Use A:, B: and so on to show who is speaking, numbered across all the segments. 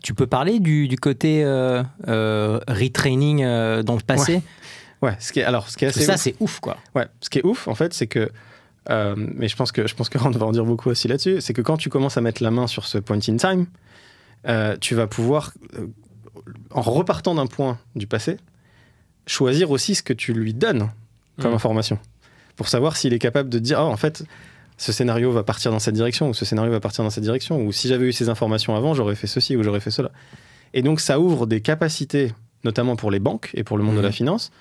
A: Tu peux parler du côté retraining dans le passé?
B: Ouais, ce qui est assez
A: ça,
B: ouf.
A: c'est ouf, quoi.
B: Ouais, ce qui est ouf, en fait, c'est que, mais je pense que Rand va en dire beaucoup aussi là-dessus, c'est que quand tu commences à mettre la main sur ce point in time, tu vas pouvoir, en repartant d'un point du passé, choisir aussi ce que tu lui donnes comme information, pour savoir s'il est capable de dire, en fait, ce scénario va partir dans cette direction, ou ce scénario va partir dans cette direction, ou si j'avais eu ces informations avant, j'aurais fait ceci, ou j'aurais fait cela. Et donc, ça ouvre des capacités, notamment pour les banques et pour le monde de la finance.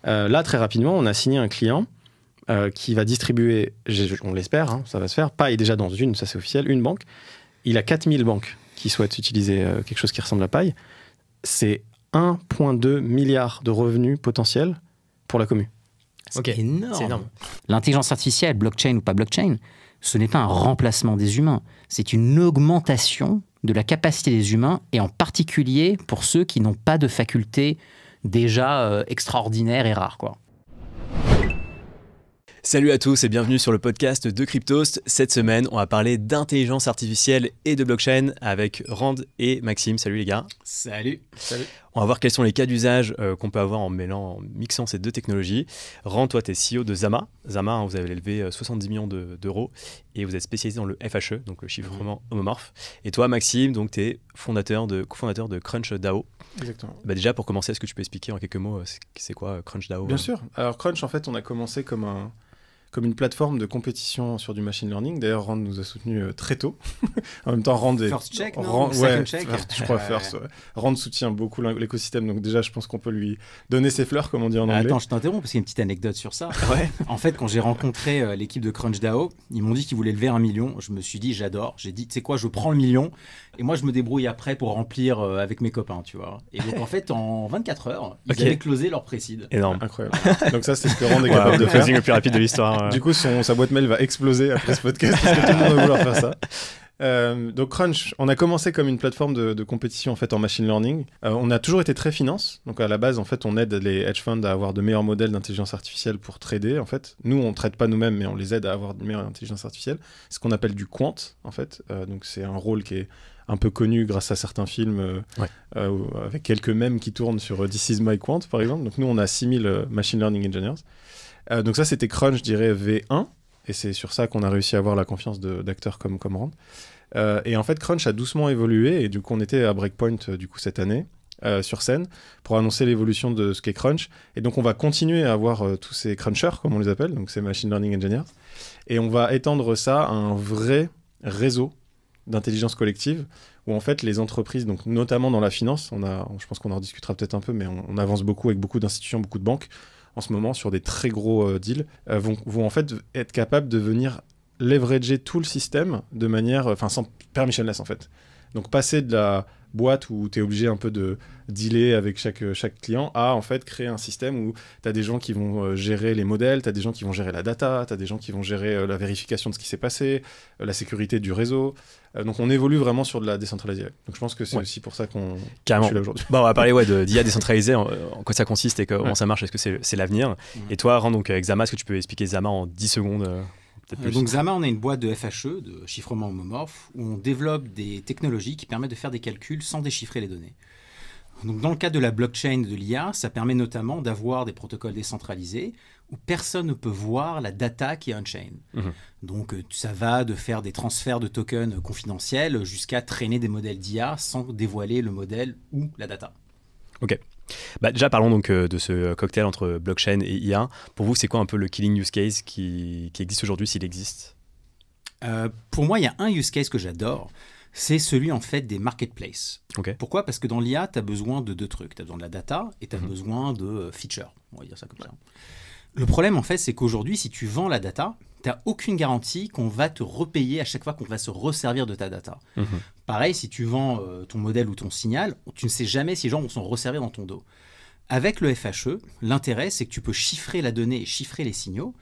B: Là, très rapidement, on a signé un client qui va distribuer, on l'espère, hein, ça va se faire, Pi est déjà dans une, ça c'est officiel, une banque. Il a 4000 banques qui souhaitent utiliser quelque chose qui ressemble à Pi. C'est 1,2 milliard de revenus potentiels pour la commu.
A: C'est énorme. L'intelligence artificielle, blockchain ou pas blockchain, ce n'est pas un remplacement des humains. C'est une augmentation de la capacité des humains, et en particulier pour ceux qui n'ont pas de facultés déjà extraordinaires et rares, quoi.
C: Salut à tous et bienvenue sur le podcast de Cryptost. Cette semaine, on va parler d'intelligence artificielle et de blockchain avec Rand et Maxime. Salut les gars.
A: Salut.
C: On va voir quels sont les cas d'usage qu'on peut avoir en mixant ces deux technologies. Rand, toi, tu es CEO de Zama. Zama, hein, vous avez levé 70 millions d'euros et vous êtes spécialisé dans le FHE, donc le chiffrement homomorphe. Et toi, Maxime, donc tu es cofondateur de CrunchDAO.
B: Exactement.
C: Bah déjà, pour commencer, est-ce que tu peux expliquer en quelques mots c'est quoi CrunchDAO?
B: Bien sûr. Alors Crunch, en fait, on a commencé comme une plateforme de compétition sur du machine learning. D'ailleurs, Rand nous a soutenus très tôt. En même temps, Rand est...
A: First check, non?
B: Rand,
A: Second check.
B: Je crois first. Ouais. Rand soutient beaucoup l'écosystème, donc déjà, je pense qu'on peut lui donner ses fleurs, comme on dit en anglais.
A: Attends, je t'interromps parce qu'il y a une petite anecdote sur ça.
C: Ouais.
A: En fait, quand j'ai rencontré l'équipe de CrunchDAO, ils m'ont dit qu'ils voulaient lever 1 million. Je me suis dit, j'adore. J'ai dit, tu sais quoi, je prends le million et moi, je me débrouille après pour remplir avec mes copains, tu vois. Et donc, en fait, en 24 heures, ils avaient closé leur précide.
C: Énorme.
B: Incroyable. Donc ça, c'est ce que Rand est capable de faire.
C: Le plus rapide de l'histoire.
B: Du coup, sa boîte mail va exploser après ce podcast parce que tout le monde va vouloir faire ça. Donc Crunch, on a commencé comme une plateforme de compétition en fait en machine learning. On a toujours été très finance. Donc à la base, en fait, on aide les hedge funds à avoir de meilleurs modèles d'intelligence artificielle pour trader. En fait, nous, on traite pas nous-mêmes, mais on les aide à avoir de meilleure intelligence artificielle. C'est ce qu'on appelle du quant, en fait. Donc c'est un rôle qui est un peu connu grâce à certains films avec quelques mèmes qui tournent sur This is my quant, par exemple. Donc nous, on a 6000 machine learning engineers. Donc ça, c'était Crunch, je dirais, V1. Et c'est sur ça qu'on a réussi à avoir la confiance d'acteurs comme Rand. Et en fait, Crunch a doucement évolué. Et du coup, on était à Breakpoint cette année, sur scène, pour annoncer l'évolution de ce qu'est Crunch. Et donc, on va continuer à avoir tous ces crunchers, comme on les appelle, donc ces machine learning engineers. Et on va étendre ça à un vrai réseau d'intelligence collective, où en fait, les entreprises, donc notamment dans la finance, je pense qu'on en rediscutera peut-être un peu, mais on avance beaucoup avec beaucoup d'institutions, beaucoup de banques, en ce moment, sur des très gros deals, vont en fait être capables de venir leverager tout le système de manière, sans permissionless en fait. Donc passer de la boîte où tu es obligé un peu de dealer avec chaque client à en fait créer un système où tu as des gens qui vont gérer les modèles, tu as des gens qui vont gérer la data, tu as des gens qui vont gérer la vérification de ce qui s'est passé, la sécurité du réseau. Donc on évolue vraiment sur de la décentralisée. Donc je pense que c'est aussi pour ça qu'on je suis là aujourd'hui.
C: Bon, on va parler d'IA décentralisée, en quoi ça consiste et comment ça marche, est-ce que c'est l'avenir. Et toi, Rand, donc avec Zama, est-ce que tu peux expliquer Zama en 10 secondes
A: Donc Zama, on est une boîte de FHE, de chiffrement homomorphe, où on développe des technologies qui permettent de faire des calculs sans déchiffrer les données. Donc dans le cadre de la blockchain de l'IA, ça permet notamment d'avoir des protocoles décentralisés où personne ne peut voir la data qui est on-chain. Donc ça va de faire des transferts de tokens confidentiels jusqu'à traîner des modèles d'IA sans dévoiler le modèle ou la data.
C: Ok. Déjà, parlons donc de ce cocktail entre blockchain et IA. Pour vous, c'est quoi un peu le killing use case qui existe aujourd'hui, s'il existe?
A: Pour moi, il y a un use case que j'adore. C'est celui en fait des marketplaces.
C: Okay.
A: Pourquoi? Parce que dans l'IA, tu as besoin de deux trucs. Tu as besoin de la data et tu as besoin de features. On va dire ça comme ça. Le problème, en fait, c'est qu'aujourd'hui, si tu vends la data, tu n'as aucune garantie qu'on va te repayer à chaque fois qu'on va se resservir de ta data. Pareil, si tu vends ton modèle ou ton signal, tu ne sais jamais si les gens vont s'en resservir dans ton dos. Avec le FHE, l'intérêt, c'est que tu peux chiffrer la donnée et chiffrer les signaux,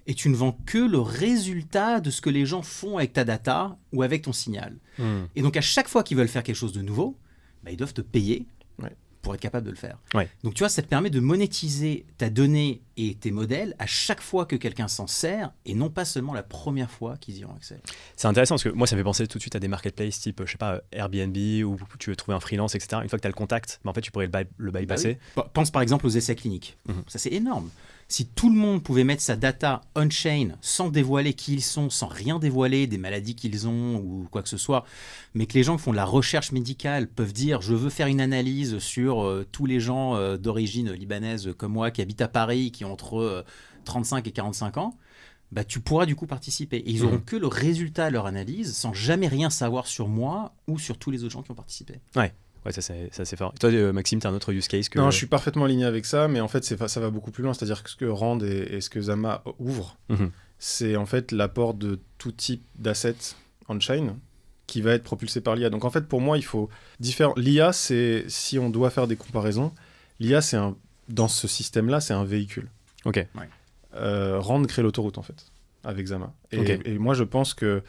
A: et tu ne vends que le résultat de ce que les gens font avec ta data ou avec ton signal. Et donc, à chaque fois qu'ils veulent faire quelque chose de nouveau, ils doivent te payer pour être capable de le faire.
C: Ouais.
A: Donc, tu vois, ça te permet de monétiser ta donnée et tes modèles à chaque fois que quelqu'un s'en sert et non pas seulement la première fois qu'ils y ont accès.
C: C'est intéressant parce que moi, ça me fait penser tout de suite à des marketplaces type, je sais pas, Airbnb où tu veux trouver un freelance, etc. Une fois que tu as le contact, en fait, tu pourrais le bypasser.
A: Bah oui. Pense par exemple aux essais cliniques. Ça, c'est énorme. Si tout le monde pouvait mettre sa data on-chain sans dévoiler qui ils sont, sans rien dévoiler des maladies qu'ils ont ou quoi que ce soit, mais que les gens qui font de la recherche médicale peuvent dire « je veux faire une analyse sur tous les gens d'origine libanaise comme moi qui habitent à Paris, qui ont entre 35 et 45 ans », bah, tu pourras du coup participer. Et ils n'auront que le résultat de leur analyse sans jamais rien savoir sur moi ou sur tous les autres gens qui ont participé.
C: Ouais, ça c'est fort. Et toi, Maxime, tu as un autre use case que...
B: Non, je suis parfaitement aligné avec ça, mais en fait, ça va beaucoup plus loin. C'est-à-dire que ce que Rand et ce que Zama ouvrent, c'est en fait l'apport de tout type d'assets on-chain qui va être propulsé par l'IA. Donc en fait, pour moi, il faut différents... L'IA, c'est, si on doit faire des comparaisons, l'IA, dans ce système-là, c'est un véhicule.
C: Ok.
B: Rand crée l'autoroute, en fait, avec Zama.
C: Ok.
B: Et moi, je pense que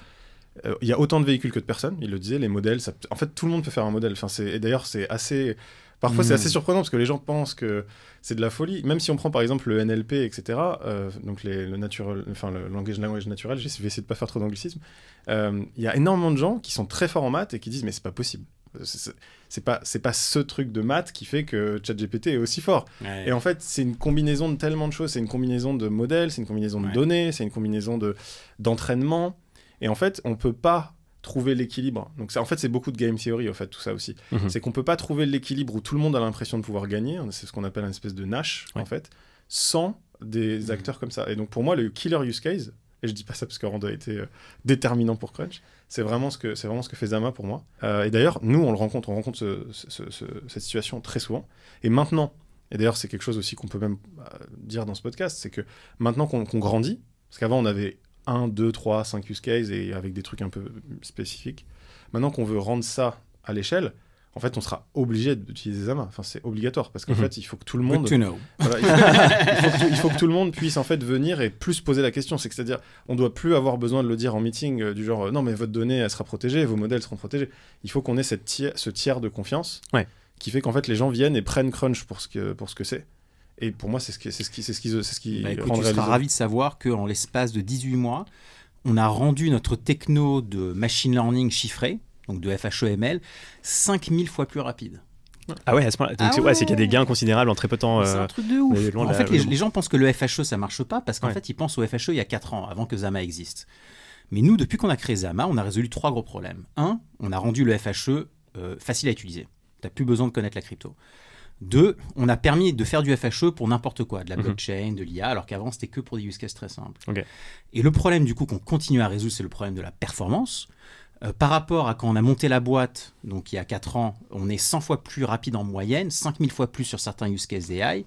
B: il y a autant de véhicules que de personnes, il le disait, les modèles, en fait tout le monde peut faire un modèle, et d'ailleurs c'est assez, parfois c'est assez surprenant parce que les gens pensent que c'est de la folie, même si on prend par exemple le NLP, etc., donc le langage naturel, je vais essayer de pas faire trop d'anglicisme, il y a énormément de gens qui sont très forts en maths et qui disent mais c'est pas possible. C'est pas ce truc de maths qui fait que ChatGPT est aussi fort. Ouais. Et en fait, c'est une combinaison de tellement de choses, c'est une combinaison de modèles, c'est une combinaison de données, c'est une combinaison d'entraînement. Et en fait, on ne peut pas trouver l'équilibre. Donc, en fait, c'est beaucoup de game theory, en fait, tout ça aussi. C'est qu'on ne peut pas trouver l'équilibre où tout le monde a l'impression de pouvoir gagner. C'est ce qu'on appelle une espèce de Nash, en fait, sans des acteurs comme ça. Et donc, pour moi, le killer use case, et je ne dis pas ça parce que Rand a été déterminant pour Crunch, c'est vraiment ce que fait Zama pour moi. Et d'ailleurs, nous, on rencontre cette situation très souvent. Et maintenant, et d'ailleurs, c'est quelque chose aussi qu'on peut même dire dans ce podcast, c'est que maintenant qu'on grandit, parce qu'avant, on avait 1, 2, 3, 5 use cases et avec des trucs un peu spécifiques. Maintenant qu'on veut rendre ça à l'échelle, en fait, on sera obligé d'utiliser Zama. Enfin, c'est obligatoire parce qu'en fait, il faut que tout le monde... Voilà, il faut que tout le monde puisse en fait venir et plus poser la question. C'est-à-dire, on doit plus avoir besoin de le dire en meeting du genre non, mais votre donnée, elle sera protégée, vos modèles seront protégés. Il faut qu'on ait ce tiers de confiance qui fait qu'en fait, les gens viennent et prennent Crunch pour ce que c'est. Et pour moi, c'est ce qui
A: écoute, tu seras ravi de savoir qu'en l'espace de 18 mois, on a rendu notre techno de machine learning chiffré, donc de FHE-ML, 5000 fois plus rapide.
C: Ah ouais, à ce point-là. Donc c'est qu'il y a des gains considérables en très peu de temps.
A: C'est un truc de ouf. En fait, les gens pensent que le FHE, ça marche pas parce qu'en fait, ils pensent au FHE il y a 4 ans, avant que Zama existe. Mais nous, depuis qu'on a créé Zama, on a résolu 3 gros problèmes. 1, on a rendu le FHE facile à utiliser. Tu n'as plus besoin de connaître la crypto. 2, on a permis de faire du FHE pour n'importe quoi, de la blockchain, de l'IA, alors qu'avant, c'était que pour des use cases très simples. Et le problème, du coup, qu'on continue à résoudre, c'est le problème de la performance. Par rapport à quand on a monté la boîte, donc il y a 4 ans, on est 100 fois plus rapide en moyenne, 5000 fois plus sur certains use cases d'AI.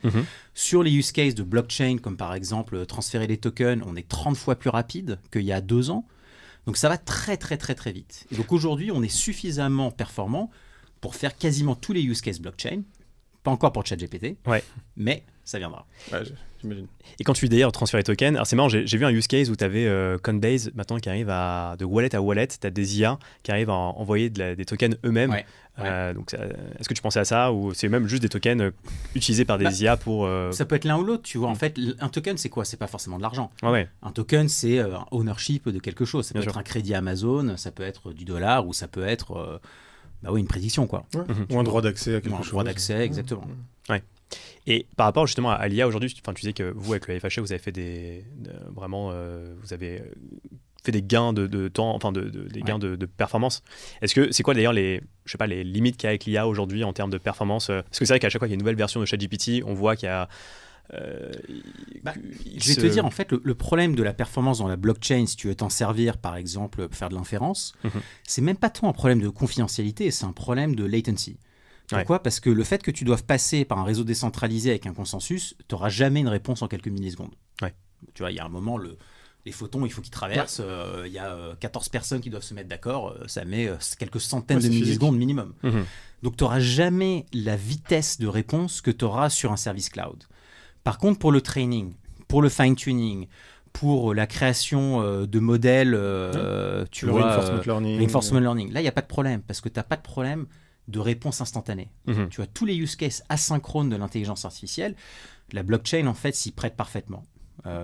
A: Sur les use cases de blockchain, comme par exemple transférer des tokens, on est 30 fois plus rapide qu'il y a 2 ans. Donc ça va très, très, très, très vite. Et donc aujourd'hui, on est suffisamment performant pour faire quasiment tous les use cases blockchain. Pas encore pour ChatGPT, mais ça viendra.
B: Ouais, j'imagine.
C: Et quand tu dis d'ailleurs transférer token, alors c'est marrant, j'ai vu un use case où tu avais Coinbase maintenant qui arrive de wallet à wallet, tu as des IA qui arrivent à envoyer des tokens eux-mêmes. Donc, est-ce que tu pensais à ça ou c'est même juste des tokens utilisés par des IA pour...
A: Ça peut être l'un ou l'autre, tu vois. En fait, un token, c'est quoi? C'est pas forcément de l'argent.
C: Un
A: token, c'est un ownership de quelque chose. Ça peut être un crédit Amazon, ça peut être du dollar ou ça peut être... une prédiction, quoi.
B: Ou un droit d'accès à quelque chose. Un
A: droit d'accès, exactement.
C: Et par rapport justement à l'IA aujourd'hui, tu disais que vous, avec le FHE, vous avez fait vous avez fait des gains de temps, enfin des gains de performance. Est-ce que c'est quoi d'ailleurs les limites qu'il y a avec l'IA aujourd'hui en termes de performance? Parce que c'est vrai qu'à chaque fois qu'il y a une nouvelle version de ChatGPT, on voit qu'il y a...
A: je vais te dire, en fait, le problème de la performance dans la blockchain, si tu veux t'en servir, par exemple, pour faire de l'inférence, c'est même pas tant un problème de confidentialité, c'est un problème de latency. Pourquoi? Parce que le fait que tu doives passer par un réseau décentralisé avec un consensus, tu n'auras jamais une réponse en quelques millisecondes. Tu vois, il y a un moment, les photons, il faut qu'ils traversent, il y a 14 personnes qui doivent se mettre d'accord, ça met quelques centaines de millisecondes minimum. Donc, tu n'auras jamais la vitesse de réponse que tu auras sur un service cloud. Par contre, pour le training, pour le fine-tuning, pour la création de modèles, tu vois,
B: reinforcement learning.
A: Là, il n'y a pas de problème, parce que tu n'as pas de problème de réponse instantanée.
C: Mhm.
A: Tu vois, tous les use cases asynchrones de l'intelligence artificielle, la blockchain, en fait, s'y prête parfaitement.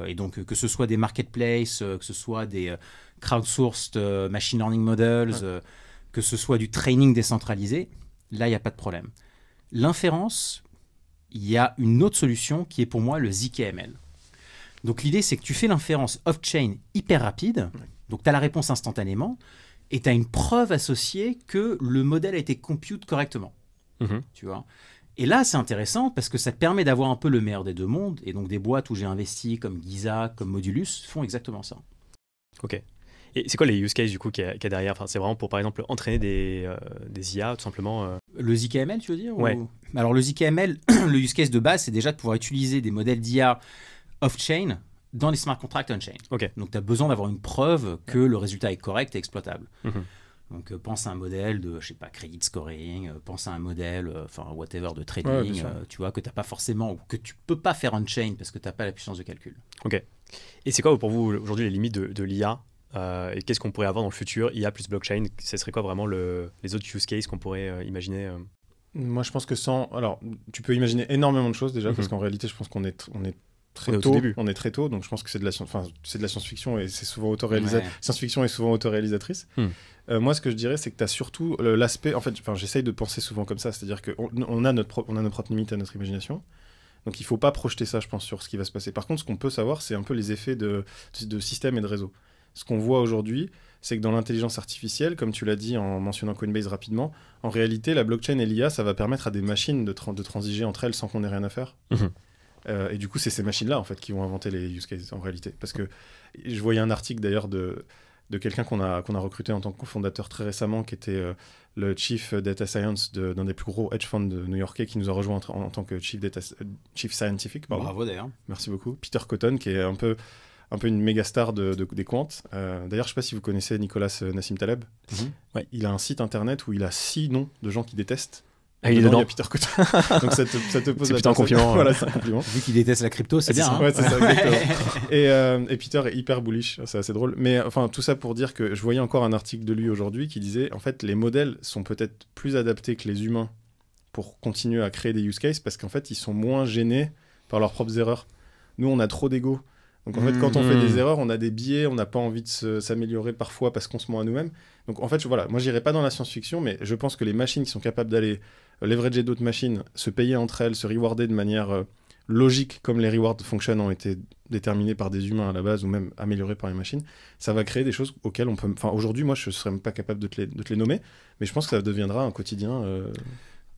A: Et donc, que ce soit des marketplaces, que ce soit des crowdsourced machine learning models, que ce soit du training décentralisé, là, il n'y a pas de problème. L'inférence, il y a une autre solution qui est pour moi le ZKML. Donc, l'idée, c'est que tu fais l'inférence off-chain hyper rapide, donc tu as la réponse instantanément, et tu as une preuve associée que le modèle a été compute correctement.
C: Mhm.
A: Tu vois. Et là, c'est intéressant parce que ça te permet d'avoir un peu le meilleur des deux mondes. Et donc, des boîtes où j'ai investi comme Giza, comme Modulus, font exactement ça.
C: Ok. Et c'est quoi les use cases du coup qu'il y a derrière? Enfin, c'est vraiment pour, par exemple, entraîner des IA, tout simplement.
A: Le ZKML, tu veux dire
C: Ouais.
A: Alors, le ZKML, le use case de base, c'est déjà de pouvoir utiliser des modèles d'IA off-chain dans les smart contracts on-chain.
C: Ok.
A: Donc, tu as besoin d'avoir une preuve que le résultat est correct et exploitable.
C: Mhm.
A: Donc, pense à un modèle de, je sais pas, credit scoring, pense à un modèle, enfin, whatever, de
B: Ouais,
A: trading,
B: bien sûr.
A: tu vois, que tu n'as pas forcément, ou que tu peux pas faire on-chain parce que tu n'as pas la puissance de calcul.
C: Et c'est quoi pour vous aujourd'hui les limites de l'IA et qu'est-ce qu'on pourrait avoir dans le futur, IA plus blockchain? Ce serait quoi vraiment les autres use cases qu'on pourrait imaginer
B: Moi, je pense que alors, tu peux imaginer énormément de choses déjà,
C: Mhm.
B: parce qu'en réalité, je pense qu'on est
C: On est
B: très
C: au tout
B: tôt.
C: début.
B: On est très tôt, donc je pense que c'est de la science-fiction et c'est souvent autoréalisatrice.
A: Ouais.
B: Science-fiction est souvent autoréalisatrice. Moi, ce que je dirais, c'est que tu as surtout l'aspect. En fait, j'essaye de penser souvent comme ça, c'est-à-dire qu'on a nos propres limites à notre imagination. Donc, il ne faut pas projeter ça, je pense, sur ce qui va se passer. Par contre, ce qu'on peut savoir, c'est un peu les effets de système et de réseau. Ce qu'on voit aujourd'hui, c'est que dans l'intelligence artificielle, comme tu l'as dit en mentionnant Coinbase rapidement, en réalité, la blockchain et l'IA, ça va permettre à des machines de transiger entre elles sans qu'on ait rien à faire.
C: Mhm.
B: Et du coup, c'est ces machines-là, en fait, qui vont inventer les use cases, en réalité. Parce que je voyais un article, d'ailleurs, de quelqu'un qu'on a recruté en tant que cofondateur très récemment, qui était le Chief Data Science d'un des plus gros hedge funds new-yorkais, qui nous a rejoint en tant que Chief Scientific. Pardon.
A: Bravo d'ailleurs.
B: Merci beaucoup. Peter Cotton, qui est un peu une méga star des quants. D'ailleurs, je ne sais pas si vous connaissez Nicolas Nassim Taleb.
C: Ouais.
B: Il a un site internet où il a 6 noms de gens qu'il déteste.
C: Ah, il est
B: dedans,
C: dedans.
B: il y a Peter Cotton. Donc ça te pose
C: C'est
B: la
C: plutôt un
B: personne.
C: compliment.
B: Voilà, c'est un compliment.
A: Vu qu'il déteste la crypto, c'est bien.
B: Ouais, c'est ça, exactement. Et Peter est hyper bullish, c'est assez drôle. Mais enfin, tout ça pour dire que je voyais encore un article de lui aujourd'hui qui disait, en fait, les modèles sont peut-être plus adaptés que les humains pour continuer à créer des use cases parce qu'en fait, ils sont moins gênés par leurs propres erreurs. Nous, on a trop d'ego. Donc en fait, quand on fait des erreurs, on a des biais, on n'a pas envie de s'améliorer parfois parce qu'on se ment à nous-mêmes. Donc en fait, voilà, moi j'irai pas dans la science-fiction, mais je pense que les machines qui sont capables d'aller leverager d'autres machines, se payer entre elles, se rewarder de manière logique, comme les reward functions ont été déterminés par des humains à la base ou même améliorés par les machines, ça va créer des choses auxquelles on peut... Enfin, aujourd'hui, moi, je serais même pas capable de te les nommer, mais je pense que ça deviendra un quotidien...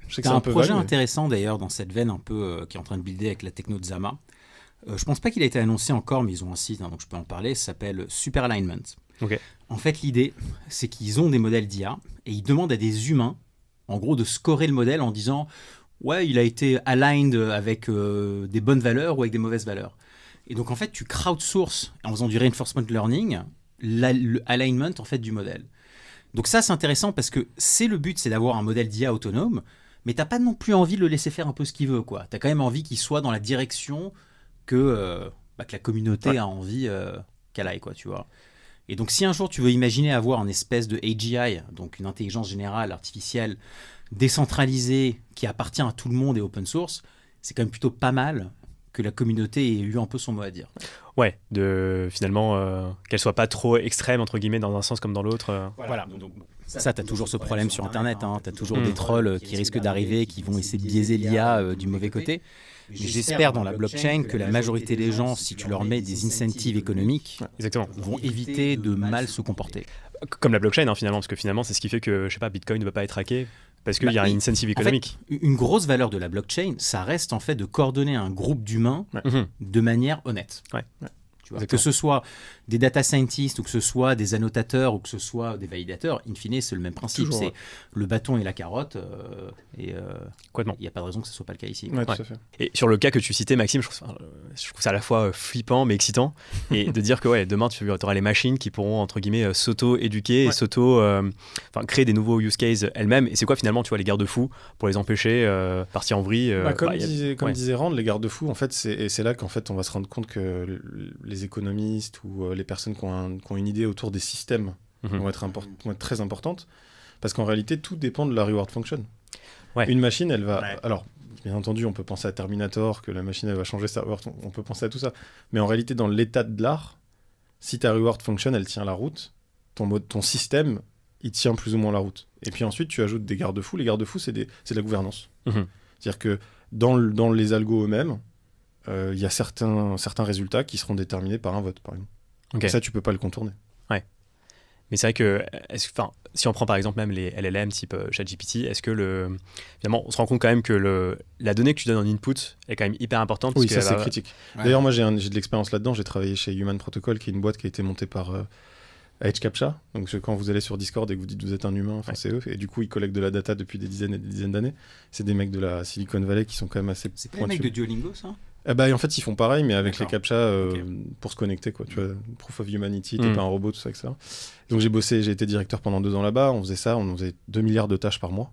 B: Je sais que
A: T'as
B: c'est
A: un
B: peu
A: projet
B: vague, mais-
A: intéressant d'ailleurs dans cette veine un peu qui est en train de builder avec la techno de Zama. Je pense pas qu'il a été annoncé encore, mais ils ont un site, hein, donc je peux en parler. Ça s'appelle Super Alignment.
C: Ok.
A: En fait, l'idée, c'est qu'ils ont des modèles d'IA et ils demandent à des humains, en gros, de scorer le modèle en disant ouais, il a été aligned avec des bonnes valeurs ou avec des mauvaises valeurs. Et donc, en fait, tu crowdsources en faisant du reinforcement learning le alignment en fait du modèle. Donc ça, c'est intéressant parce que le but, c'est d'avoir un modèle d'IA autonome, mais t'as pas non plus envie de le laisser faire un peu ce qu'il veut, quoi. T'as quand même envie qu'il soit dans la direction que la communauté a envie qu'elle aille, quoi, tu vois. Et donc, si un jour tu veux imaginer avoir une espèce de AGI, donc une intelligence générale artificielle décentralisée qui appartient à tout le monde et open source, c'est quand même plutôt pas mal que la communauté ait eu un peu son mot à dire.
C: Ouais, finalement qu'elle soit pas trop extrême entre guillemets dans un sens comme dans l'autre.
A: Voilà. Donc, ça, tu as toujours ce problème sur Internet. Hein. Tu as toujours des trolls qui risquent d'arriver, qui vont essayer de biaiser l'IA du mauvais côté. Mais j'espère dans la blockchain que la majorité des gens, si tu leur mets des incentives économiques,
C: Exactement.
A: vont éviter de mal se comporter.
C: Comme la blockchain finalement, parce que finalement c'est ce qui fait que je sais pas, Bitcoin ne va pas être hacké parce qu'il y a un incentive économique.
A: En fait, une grosse valeur de la blockchain, ça reste en fait de coordonner un groupe d'humains de manière honnête.
C: Ouais.
A: Tu vois, que ce soit des data scientists ou que ce soit des annotateurs ou que ce soit des validateurs, in fine, c'est le même principe.
B: Toujours,
A: c'est le bâton et la carotte.
C: Complètement.
A: Il n'y a pas de raison que ce ne soit pas le cas ici.
B: Ouais, tout à fait.
C: Et sur le cas que tu citais, Maxime, je trouve ça à la fois flippant mais excitant. Et de dire que ouais, demain, tu auras les machines qui pourront, entre guillemets, s'auto-éduquer et créer des nouveaux use cases elles-mêmes. Et c'est quoi finalement, tu vois, les garde-fous pour les empêcher partir en vrille
B: Comme disait Rand, les garde-fous, en fait, c'est là qu'en fait, on va se rendre compte que les économistes ou les personnes qui ont une idée autour des systèmes vont être très importantes. Parce qu'en réalité, tout dépend de la reward function.
C: Ouais.
B: Une machine, elle va...
A: Ouais.
B: Alors, bien entendu, on peut penser à Terminator, que la machine, elle va changer sa reward, on peut penser à tout ça. Mais en réalité, dans l'état de l'art, si ta reward function, elle tient la route, ton système, il tient plus ou moins la route. Et puis ensuite, tu ajoutes des garde-fous. Les garde-fous, c'est de la gouvernance.
C: Mhm.
B: C'est-à-dire que dans les algos eux-mêmes, il y a certains résultats qui seront déterminés par un vote, par exemple.
C: Ok.
B: Et ça, tu peux pas le contourner.
C: Mais c'est vrai que, si on prend par exemple même les LLM type ChatGPT, est-ce que finalement, on se rend compte quand même que la donnée que tu donnes en input est quand même hyper importante.
B: Oui,
C: parce
B: ça,
C: que
B: c'est critique.
A: Ouais.
B: D'ailleurs, moi, j'ai de l'expérience là-dedans. J'ai travaillé chez Human Protocol, qui est une boîte qui a été montée par Edge Captcha. Donc, quand vous allez sur Discord et que vous dites que vous êtes un humain, c'est eux. Et du coup, ils collectent de la data depuis des dizaines et des dizaines d'années. C'est des mecs de la Silicon Valley qui sont quand même assez
A: C'est pas les mecs de Duolingo, ça?
B: En fait, ils font pareil, mais avec les
A: D'accord.
B: CAPTCHA
A: Ok.
B: pour se connecter, quoi. Tu vois, Proof of Humanity, t'es
C: Mm.
B: pas un robot, tout ça, etc. Donc j'ai été directeur pendant 2 ans là-bas. On faisait ça, on faisait 2 milliards de tâches par mois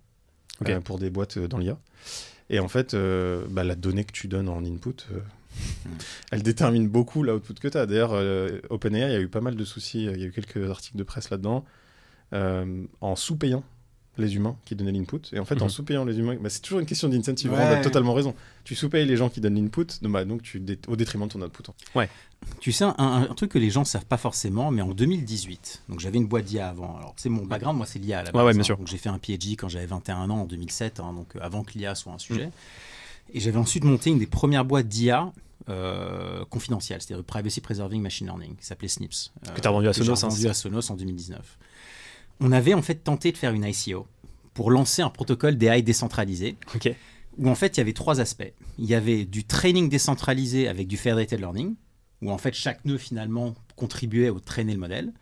C: Ok.
B: pour des boîtes dans l'IA. Et en fait, la donnée que tu donnes en input, elle détermine beaucoup l'output que tu as. D'ailleurs, OpenAI, il y a eu pas mal de soucis. Il y a eu quelques articles de presse là-dedans. En sous-payant les humains qui donnaient l'input. Et en fait, en sous-payant les humains, c'est toujours une question d'incentive.
A: Ouais.
B: On a totalement raison. Tu sous-payes les gens qui donnent l'input, donc au détriment de ton output.
A: Tu sais, un truc que les gens ne savent pas forcément, mais en 2018, donc j'avais une boîte d'IA avant. Alors, c'est mon background, moi, c'est l'IA à la base.
C: Ouais, bien sûr.
A: Donc, j'ai fait un PhD quand j'avais 21 ans en 2007, donc avant que l'IA soit un sujet. Et j'avais ensuite monté une des premières boîtes d'IA confidentielles, c'est-à-dire Privacy Preserving Machine Learning, qui s'appelait Snips.
C: Que tu as vendu à Sonos.
A: J'ai vendu à Sonos en 2019. On avait en fait tenté de faire une ICO pour lancer un protocole d'AI décentralisé.
C: Ok.
A: Où en fait il y avait 3 aspects. Il y avait du training décentralisé avec du federated learning, où en fait chaque nœud finalement contribuait au trainer le modèle.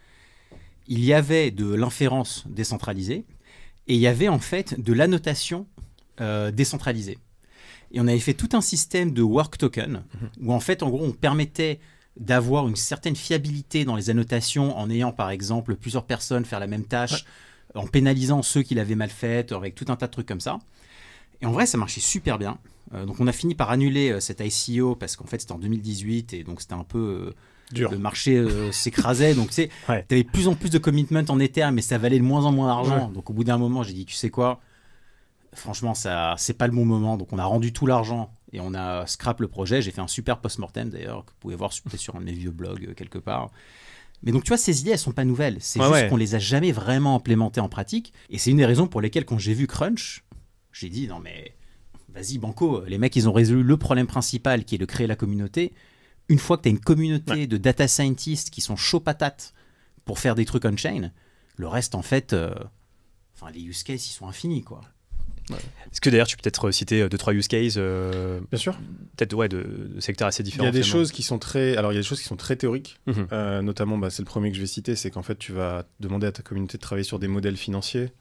A: Il y avait de l'inférence décentralisée, et il y avait en fait de l'annotation décentralisée. Et on avait fait tout un système de work token, où en fait en gros on permettait d'avoir une certaine fiabilité dans les annotations en ayant par exemple plusieurs personnes faire la même tâche, en pénalisant ceux qui l'avaient mal faite, avec tout un tas de trucs comme ça. Et en vrai, ça marchait super bien. Donc on a fini par annuler cette ICO parce qu'en fait c'était en 2018 et donc c'était un peu...
B: Dur.
A: Le marché s'écrasait, donc tu sais,
C: Ouais.
A: tu avais de plus en plus de commitment en Ether, mais ça valait de moins en moins d'argent. Donc au bout d'un moment, j'ai dit, tu sais quoi, franchement, ça, c'est pas le bon moment. Donc on a rendu tout l'argent et on a scrap le projet. J'ai fait un super post-mortem d'ailleurs, que vous pouvez voir peut-être sur un de mes vieux blogs quelque part. Mais donc tu vois, ces idées, elles sont pas nouvelles. C'est juste qu'on les a jamais vraiment implémentées en pratique. Et c'est une des raisons pour lesquelles, quand j'ai vu Crunch, j'ai dit, non mais, vas-y banco, les mecs, ils ont résolu le problème principal qui est de créer la communauté. Une fois que tu as une communauté de data scientists qui sont chauds patates pour faire des trucs on-chain, le reste, en fait, les use cases, ils sont infinis, quoi.
C: Est-ce que d'ailleurs, tu peux peut-être citer 2-3 use cases
B: Bien sûr.
C: peut-être de secteurs assez
B: Il
C: différents.
B: y a des
C: finalement.
B: choses qui sont très... Alors, il y a des choses qui sont très théoriques.
C: Mhm.
B: Notamment, c'est le premier que je vais citer, c'est qu'en fait, tu vas demander à ta communauté de travailler sur des modèles financiers.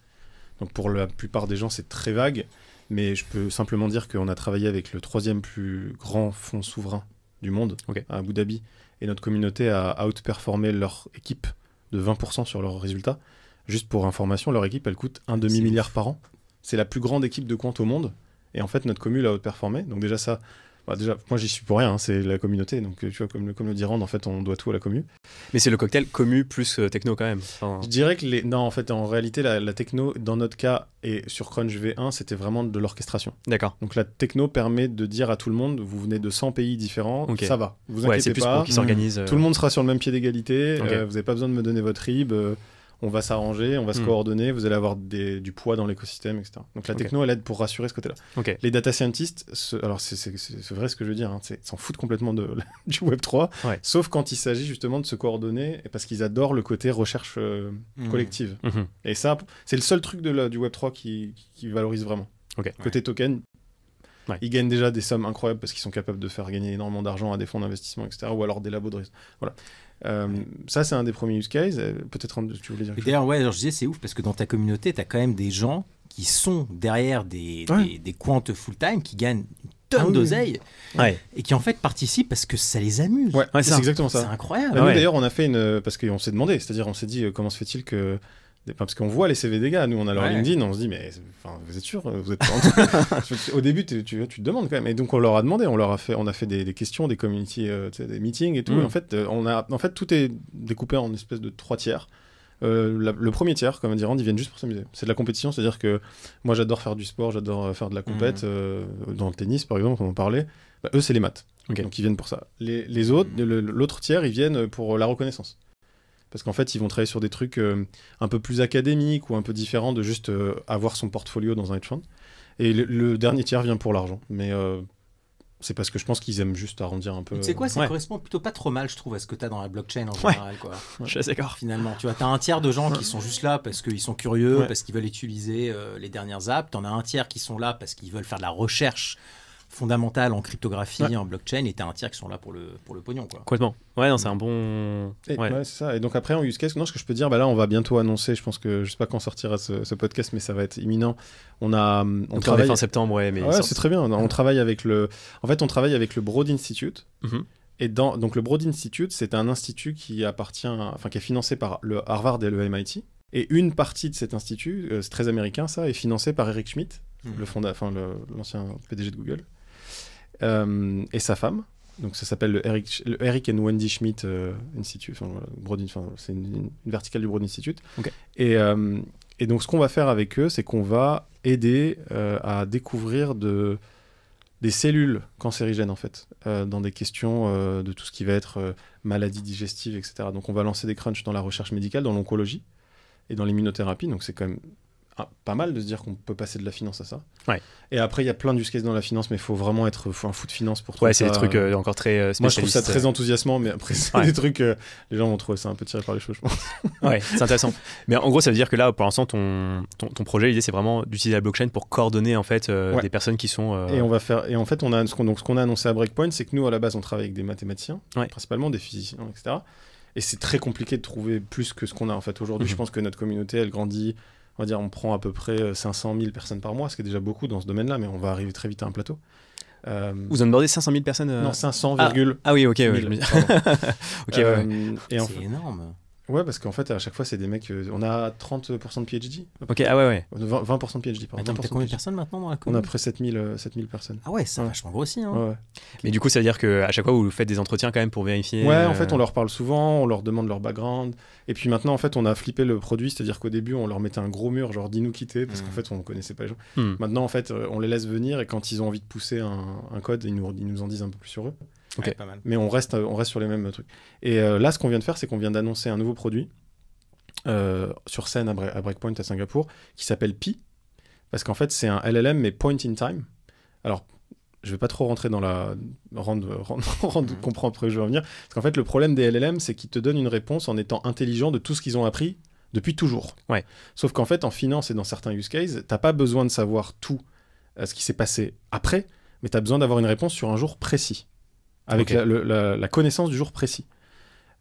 B: Donc, pour la plupart des gens, c'est très vague. Mais je peux simplement dire qu'on a travaillé avec le 3e plus grand fonds souverain du monde, à Abu Dhabi. Et notre communauté a outperformé leur équipe de 20% sur leurs résultats. Juste pour information, leur équipe, elle coûte un demi-milliard par an. C'est la plus grande équipe de quant au monde. Et en fait, notre commu l'a outperformé. Donc déjà, ça... déjà, moi, j'y suis pour rien. C'est la communauté. Donc, tu vois, comme le dit Rand, en fait, on doit tout à la commu.
C: Mais c'est le cocktail commu plus techno quand même. Enfin...
B: Je dirais que non, en fait, en réalité, la techno, dans notre cas, et sur Crunch V1, c'était vraiment de l'orchestration.
C: D'accord.
B: Donc la techno permet de dire à tout le monde, vous venez de 100 pays différents, ça va, vous inquiétez
C: c'est plus
B: pas.
C: pour qu'ils s'organisent.
B: Tout le monde sera sur le même pied d'égalité, vous n'avez pas besoin de me donner votre RIB, on va s'arranger, on va se coordonner, vous allez avoir du poids dans l'écosystème, etc. Donc la techno, elle aide pour rassurer ce côté-là. Les data scientists, alors c'est vrai ce que je veux dire, ils s'en foutent complètement du Web3, sauf quand il s'agit justement de se coordonner, parce qu'ils adorent le côté recherche collective. Et ça, c'est le seul truc du Web3 qui valorise vraiment. Côté token, ils gagnent déjà des sommes incroyables parce qu'ils sont capables de faire gagner énormément d'argent à des fonds d'investissement, etc. Ou alors des labos de risque. Voilà. Ça, c'est un des premiers use cases. Peut-être tu voulais dire quelque chose.
A: D'ailleurs, alors je disais, c'est ouf parce que dans ta communauté, tu as quand même des gens qui sont derrière des quants full-time qui gagnent une tonne d'oseille et qui en fait participent parce que ça les amuse.
B: C'est exactement ça.
A: C'est incroyable.
B: Nous, d'ailleurs, on a fait parce qu'on s'est demandé, c'est-à-dire on s'est dit comment se fait-il que... Parce qu'on voit les CV des gars, nous on a leur LinkedIn, on se dit mais vous êtes sûr, vous êtes pas au début tu te demandes quand même, et donc on leur a demandé, on a fait des questions, des community, des meetings et tout, et en fait tout est découpé en espèce de 3 tiers. Le premier tiers, comme dit Rand, ils viennent juste pour s'amuser. C'est de la compétition, c'est-à-dire que moi j'adore faire du sport, j'adore faire de la compète, dans le tennis par exemple, on en parlait. Bah, eux, c'est les maths.
C: Ok.
B: Donc ils viennent pour ça. Les autres, l'autre tiers, ils viennent pour la reconnaissance. Parce qu'en fait, ils vont travailler sur des trucs un peu plus académiques ou un peu différents de juste avoir son portfolio dans un hedge fund. Et le dernier tiers vient pour l'argent. Mais c'est parce que je pense qu'ils aiment juste arrondir un peu.
A: Tu sais quoi, ça
C: Ouais.
A: correspond plutôt pas trop mal, je trouve, à ce que tu as dans la blockchain en général. Quoi.
C: Je suis assez d'accord.
A: Finalement, tu vois, tu as un tiers de gens qui sont juste là parce qu'ils sont curieux,
B: Ouais.
A: parce qu'ils veulent utiliser les dernières apps. Tu en as un tiers qui sont là parce qu'ils veulent faire de la recherche fondamentale en cryptographie, en blockchain, et tu as un tiers qui sont là pour le pognon. Quoi.
C: Complètement. Ouais, non, c'est un bon.
B: Et,
C: Ouais.
B: ouais, c'est ça. Et donc après, en use case, non, ce que je peux dire, bah là, on va bientôt annoncer, je pense que, je sais pas quand sortira ce podcast, mais ça va être imminent. On
C: Donc,
B: travaille...
C: fin septembre, ouais, mais.
B: Ouais, c'est très bien. On travaille avec en fait, on travaille avec le Broad Institute.
C: Mhm.
B: Et donc le Broad Institute, c'est un institut qui appartient, qui est financé par le Harvard et le MIT. Et une partie de cet institut, c'est très américain ça, est financé par Eric Schmidt, l'ancien PDG de Google, et sa femme. Donc ça s'appelle le Eric and Wendy Schmidt Institute. C'est une verticale du Broad Institute.
C: Ok.
B: Et donc ce qu'on va faire avec eux, c'est qu'on va aider à découvrir des cellules cancérigènes en fait, dans des questions de tout ce qui va être maladies digestives, etc. Donc on va lancer des crunchs dans la recherche médicale, dans l'oncologie et dans l'immunothérapie. Donc c'est quand même pas mal de se dire qu'on peut passer de la finance à ça.
C: Ouais.
B: Et après, il y a plein d'use cases dans la finance, mais il faut vraiment être un fou de finance pour
C: Ouais,
B: trouver
C: c'est des
B: ça.
C: trucs encore très spécialistes.
B: Moi, je trouve ça très enthousiasmant, mais après, c'est des trucs, les gens vont trouver ça un peu tiré par les cheveux, je pense.
C: Ouais, c'est intéressant. Mais en gros, ça veut dire que là, pour l'instant, ton projet, l'idée, c'est vraiment d'utiliser la blockchain pour coordonner en fait
B: Ouais.
C: des personnes qui sont.
B: Et on va faire. Et en fait, ce qu'on a annoncé à Breakpoint, c'est que nous, à la base, on travaille avec des mathématiciens,
C: Ouais.
B: principalement des physiciens, etc. Et c'est très compliqué de trouver plus que ce qu'on a en fait aujourd'hui.
C: Mhm.
B: Je pense que notre communauté, elle grandit. On va dire, on prend à peu près 500 000 personnes par mois, ce qui est déjà beaucoup dans ce domaine-là, mais on va arriver très vite à un plateau.
C: Vous onboardez 500 000 personnes
B: Non, 500,
C: Ah oui, ok. Ouais,
B: 1000,
C: je me dis-
B: pardon.
C: Ok, ouais.
B: Et en
A: C'est
B: fait,
A: énorme.
B: ouais, parce qu'en fait, à chaque fois, c'est des mecs. On a 30% de PhD.
C: Ok, ah ouais, ouais.
B: 20% de PhD, pardon.
A: Attends,
B: 20%
A: t'as
B: de
A: combien de
B: PhD.
A: personnes maintenant dans la
B: On
A: commune
B: a près 7000 personnes.
A: Ah ouais, ça a
B: Ouais.
A: vachement grossi. Hein.
B: Ouais.
C: Mais du coup, ça veut dire qu'à chaque fois, vous faites des entretiens quand même pour vérifier.
B: Ouais, en fait, on leur parle souvent, on leur demande leur background. Et puis maintenant, en fait, on a flippé le produit, c'est-à-dire qu'au début, on leur mettait un gros mur, genre dis-nous quitter, parce qu'en fait, on connaissait pas les gens.
C: Hmm.
B: Maintenant, en fait, on les laisse venir et quand ils ont envie de pousser un code, ils nous en disent un peu plus sur eux.
C: Ok.
A: Ouais, pas mal.
B: Mais on reste sur les mêmes trucs. Et là, ce qu'on vient de faire, c'est qu'on vient d'annoncer un nouveau produit sur scène à Breakpoint à Singapour qui s'appelle Pi. Parce qu'en fait, c'est un LLM, mais point in time. Alors, je vais pas trop rentrer dans la rendre comprendre après que je vais revenir. Parce qu'en fait, le problème des LLM, c'est qu'ils te donnent une réponse en étant intelligent de tout ce qu'ils ont appris depuis toujours.
C: Ouais.
B: Sauf qu'en fait, en finance et dans certains use cases, t'as pas besoin de savoir tout ce qui s'est passé après, mais tu as besoin d'avoir une réponse sur un jour précis, avec
C: Ok.
B: la connaissance du jour précis.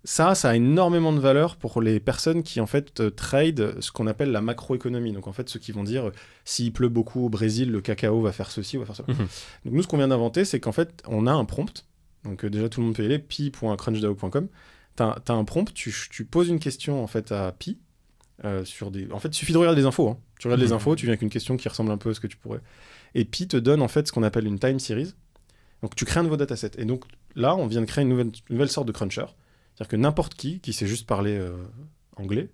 B: Ça a énormément de valeur pour les personnes qui en fait trade ce qu'on appelle la macroéconomie. Donc en fait ceux qui vont dire s'il pleut beaucoup au Brésil, le cacao va faire ceci ou va faire cela.
C: Mhm.
B: Donc nous ce qu'on vient d'inventer, c'est qu'en fait on a un prompt. Donc déjà tout le monde peut y aller, pi.crunchdao.com. T'as un prompt, tu poses une question en fait à Pi sur des. En fait il suffit de regarder les infos. Hein. Tu regardes les infos, tu viens avec une question qui ressemble un peu à ce que tu pourrais. Et Pi te donne en fait ce qu'on appelle une time series. Donc tu crées un nouveau dataset. Et donc là on vient de créer une nouvelle sorte de cruncher. C'est-à-dire que n'importe qui sait juste parler anglais,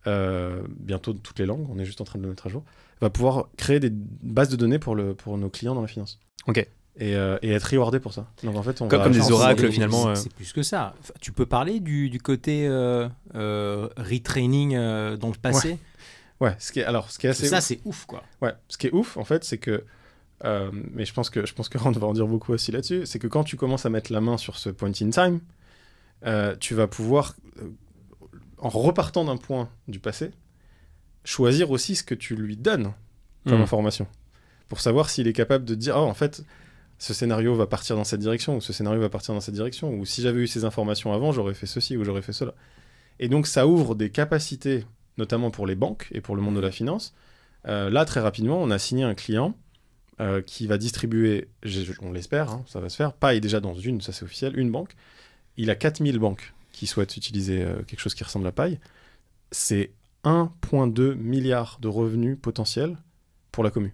B: bientôt de toutes les langues, on est juste en train de le mettre à jour, va pouvoir créer des bases de données pour nos clients dans la finance.
C: Ok.
B: Et être rewardé pour ça. Donc en fait, on
C: Comme
B: va...
C: des
A: Genre,
C: oracles,
A: c'est-
C: finalement,
A: C'est plus que ça. Enfin, tu peux parler du côté retraining dans le passé.
B: Ouais, ce qui est assez
A: Ça,
B: ouf.
A: c'est ouf, quoi.
B: Ouais, ce qui est ouf, en fait, c'est que... mais je pense que Rand va en dire beaucoup aussi là-dessus, c'est que quand tu commences à mettre la main sur ce point in time, tu vas pouvoir, en repartant d'un point du passé, choisir aussi ce que tu lui donnes comme information, pour savoir s'il est capable de dire, oh, en fait, ce scénario va partir dans cette direction, ou ce scénario va partir dans cette direction, ou si j'avais eu ces informations avant, j'aurais fait ceci, ou j'aurais fait cela. Et donc, ça ouvre des capacités, notamment pour les banques et pour le monde de la finance. Là, très rapidement, on a signé un client qui va distribuer, on l'espère, hein, ça va se faire, Pi est déjà dans une, ça c'est officiel, une banque. Il a 4000 banques qui souhaitent utiliser quelque chose qui ressemble à Pi. C'est 1,2 milliard de revenus potentiels pour la commu.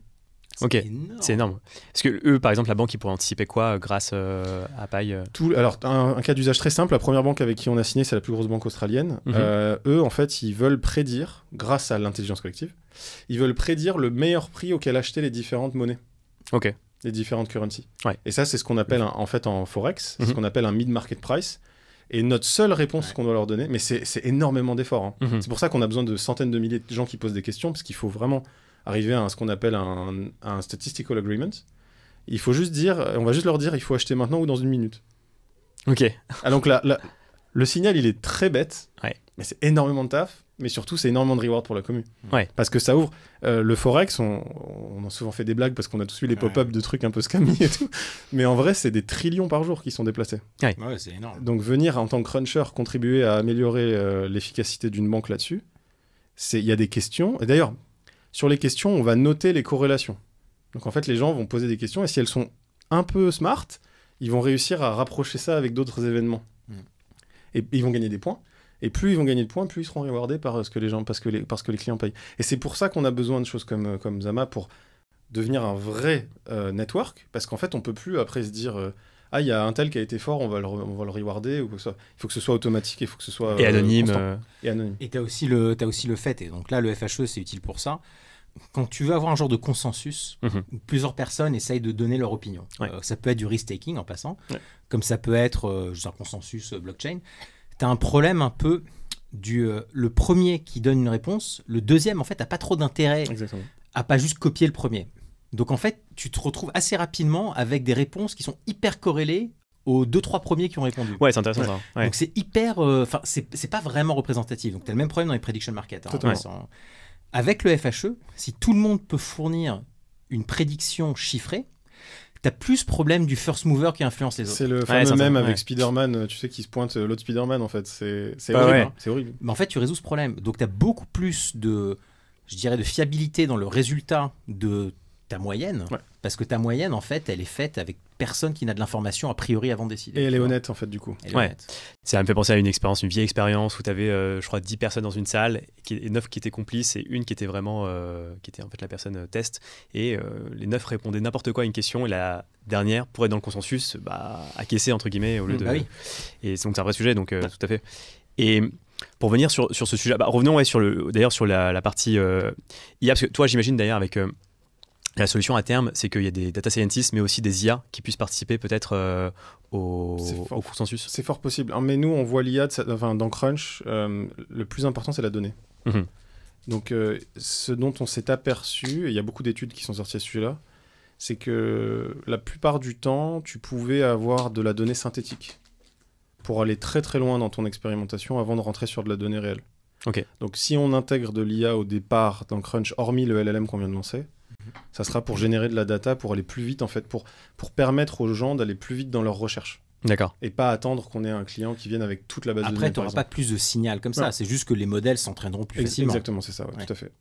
C: Ok, c'est énorme. Parce que eux, par exemple, la banque, ils pourraient anticiper quoi grâce à Pi
B: Alors, un cas d'usage très simple. La première banque avec qui on a signé, c'est la plus grosse banque australienne. Eux, en fait, ils veulent prédire, grâce à l'intelligence collective, ils veulent prédire le meilleur prix auquel acheter les différentes monnaies.
C: Ok.
B: Les différentes currencies.
C: Ouais.
B: Et ça, c'est ce qu'on appelle, en fait, en Forex, c'est ce qu'on appelle un mid-market price. Et notre seule réponse qu'on doit leur donner, mais c'est énormément d'efforts. Hein. C'est pour ça qu'on a besoin de centaines de milliers de gens qui posent des questions, parce qu'il faut vraiment arriver à ce qu'on appelle un statistical agreement. Il faut juste dire, on va juste leur dire, il faut acheter maintenant ou dans 1 minute.
C: Ok.
B: Ah, donc le signal, il est très bête, mais c'est énormément de taf, mais surtout, c'est énormément de reward pour la commu. Parce que ça ouvre. Le Forex, on a souvent fait des blagues parce qu'on a tous vu les pop-up de trucs un peu scammy et tout. Mais en vrai, c'est des trillions par jour qui sont déplacés.
A: Ouais, c'est énorme.
B: Donc venir en tant que cruncher contribuer à améliorer l'efficacité d'une banque là-dessus, il y a des questions. Et d'ailleurs, sur les questions, on va noter les corrélations. Donc en fait, les gens vont poser des questions et si elles sont un peu smart, ils vont réussir à rapprocher ça avec d'autres événements. Et ils vont gagner des points. Et plus ils vont gagner de points, plus ils seront rewardés parce que les clients payent. Et c'est pour ça qu'on a besoin de choses comme Zama pour devenir un vrai network. Parce qu'en fait, on peut plus après se dire il y a un tel qui a été fort, on va le rewarder. Ou quoi que ce soit. Il faut que ce soit automatique, il faut que ce soit
C: et anonyme.
B: Et anonyme.
A: Et tu as aussi le fait. Et donc là, le FHE, c'est utile pour ça. Quand tu veux avoir un genre de consensus, où plusieurs personnes essayent de donner leur opinion. Ça peut être du risk-taking en passant, comme ça peut être juste un consensus blockchain. Tu as un problème un peu le premier qui donne une réponse, le deuxième, en fait, n'a pas trop d'intérêt à pas juste copier le premier. Donc, en fait, tu te retrouves assez rapidement avec des réponses qui sont hyper corrélées aux 2-3 premiers qui ont répondu.
C: Ouais, c'est intéressant ça. Ouais.
A: Donc, c'est hyper... c'est pas vraiment représentatif. Donc, tu as le même problème dans les prediction markets. Avec le FHE, si tout le monde peut fournir une prédiction chiffrée, t'as plus problème du first mover qui influence les autres.
B: C'est le fameux même avec Spider-Man, tu sais, qui se pointe l'autre Spider-Man, en fait. C'est horrible. Hein. C'est horrible.
A: Mais en fait, tu résous ce problème. Donc, t'as beaucoup plus de fiabilité dans le résultat de ta moyenne. Parce que ta moyenne, en fait, elle est faite avec personne qui n'a de l'information a priori avant de décider.
B: Et elle est honnête, en fait, du coup.
C: Ça me fait penser à une vieille expérience où tu avais, je crois, 10 personnes dans une salle, et 9 qui étaient complices, et une qui était vraiment, qui était en fait la personne test. Et les 9 répondaient n'importe quoi à une question, et la dernière, pour être dans le consensus, acquiescer, entre guillemets, au lieu de... Et donc, c'est un vrai sujet, donc tout à fait. Et pour venir sur ce sujet, revenons sur la partie IA, parce que toi, j'imagine d'ailleurs avec... la solution à terme, c'est qu'il y a des data scientists, mais aussi des IA qui puissent participer peut-être au consensus.
B: C'est fort possible. Mais nous, on voit l'IA dans Crunch, le plus important, c'est la donnée. Donc, ce dont on s'est aperçu, et il y a beaucoup d'études qui sont sorties à ce sujet-là, c'est que la plupart du temps, tu pouvais avoir de la donnée synthétique pour aller très très loin dans ton expérimentation avant de rentrer sur de la donnée réelle. Donc, si on intègre de l'IA au départ dans Crunch, hormis le LLM qu'on vient de lancer, ça sera pour générer de la data, pour aller plus vite en fait, pour permettre aux gens d'aller plus vite dans leur recherche.
C: D'accord.
B: Et pas attendre qu'on ait un client qui vienne avec toute la base de données.
A: Après, tu n'auras pas plus de signal comme ça, c'est juste que les modèles s'entraîneront plus facilement.
B: Exactement, c'est ça, tout à fait.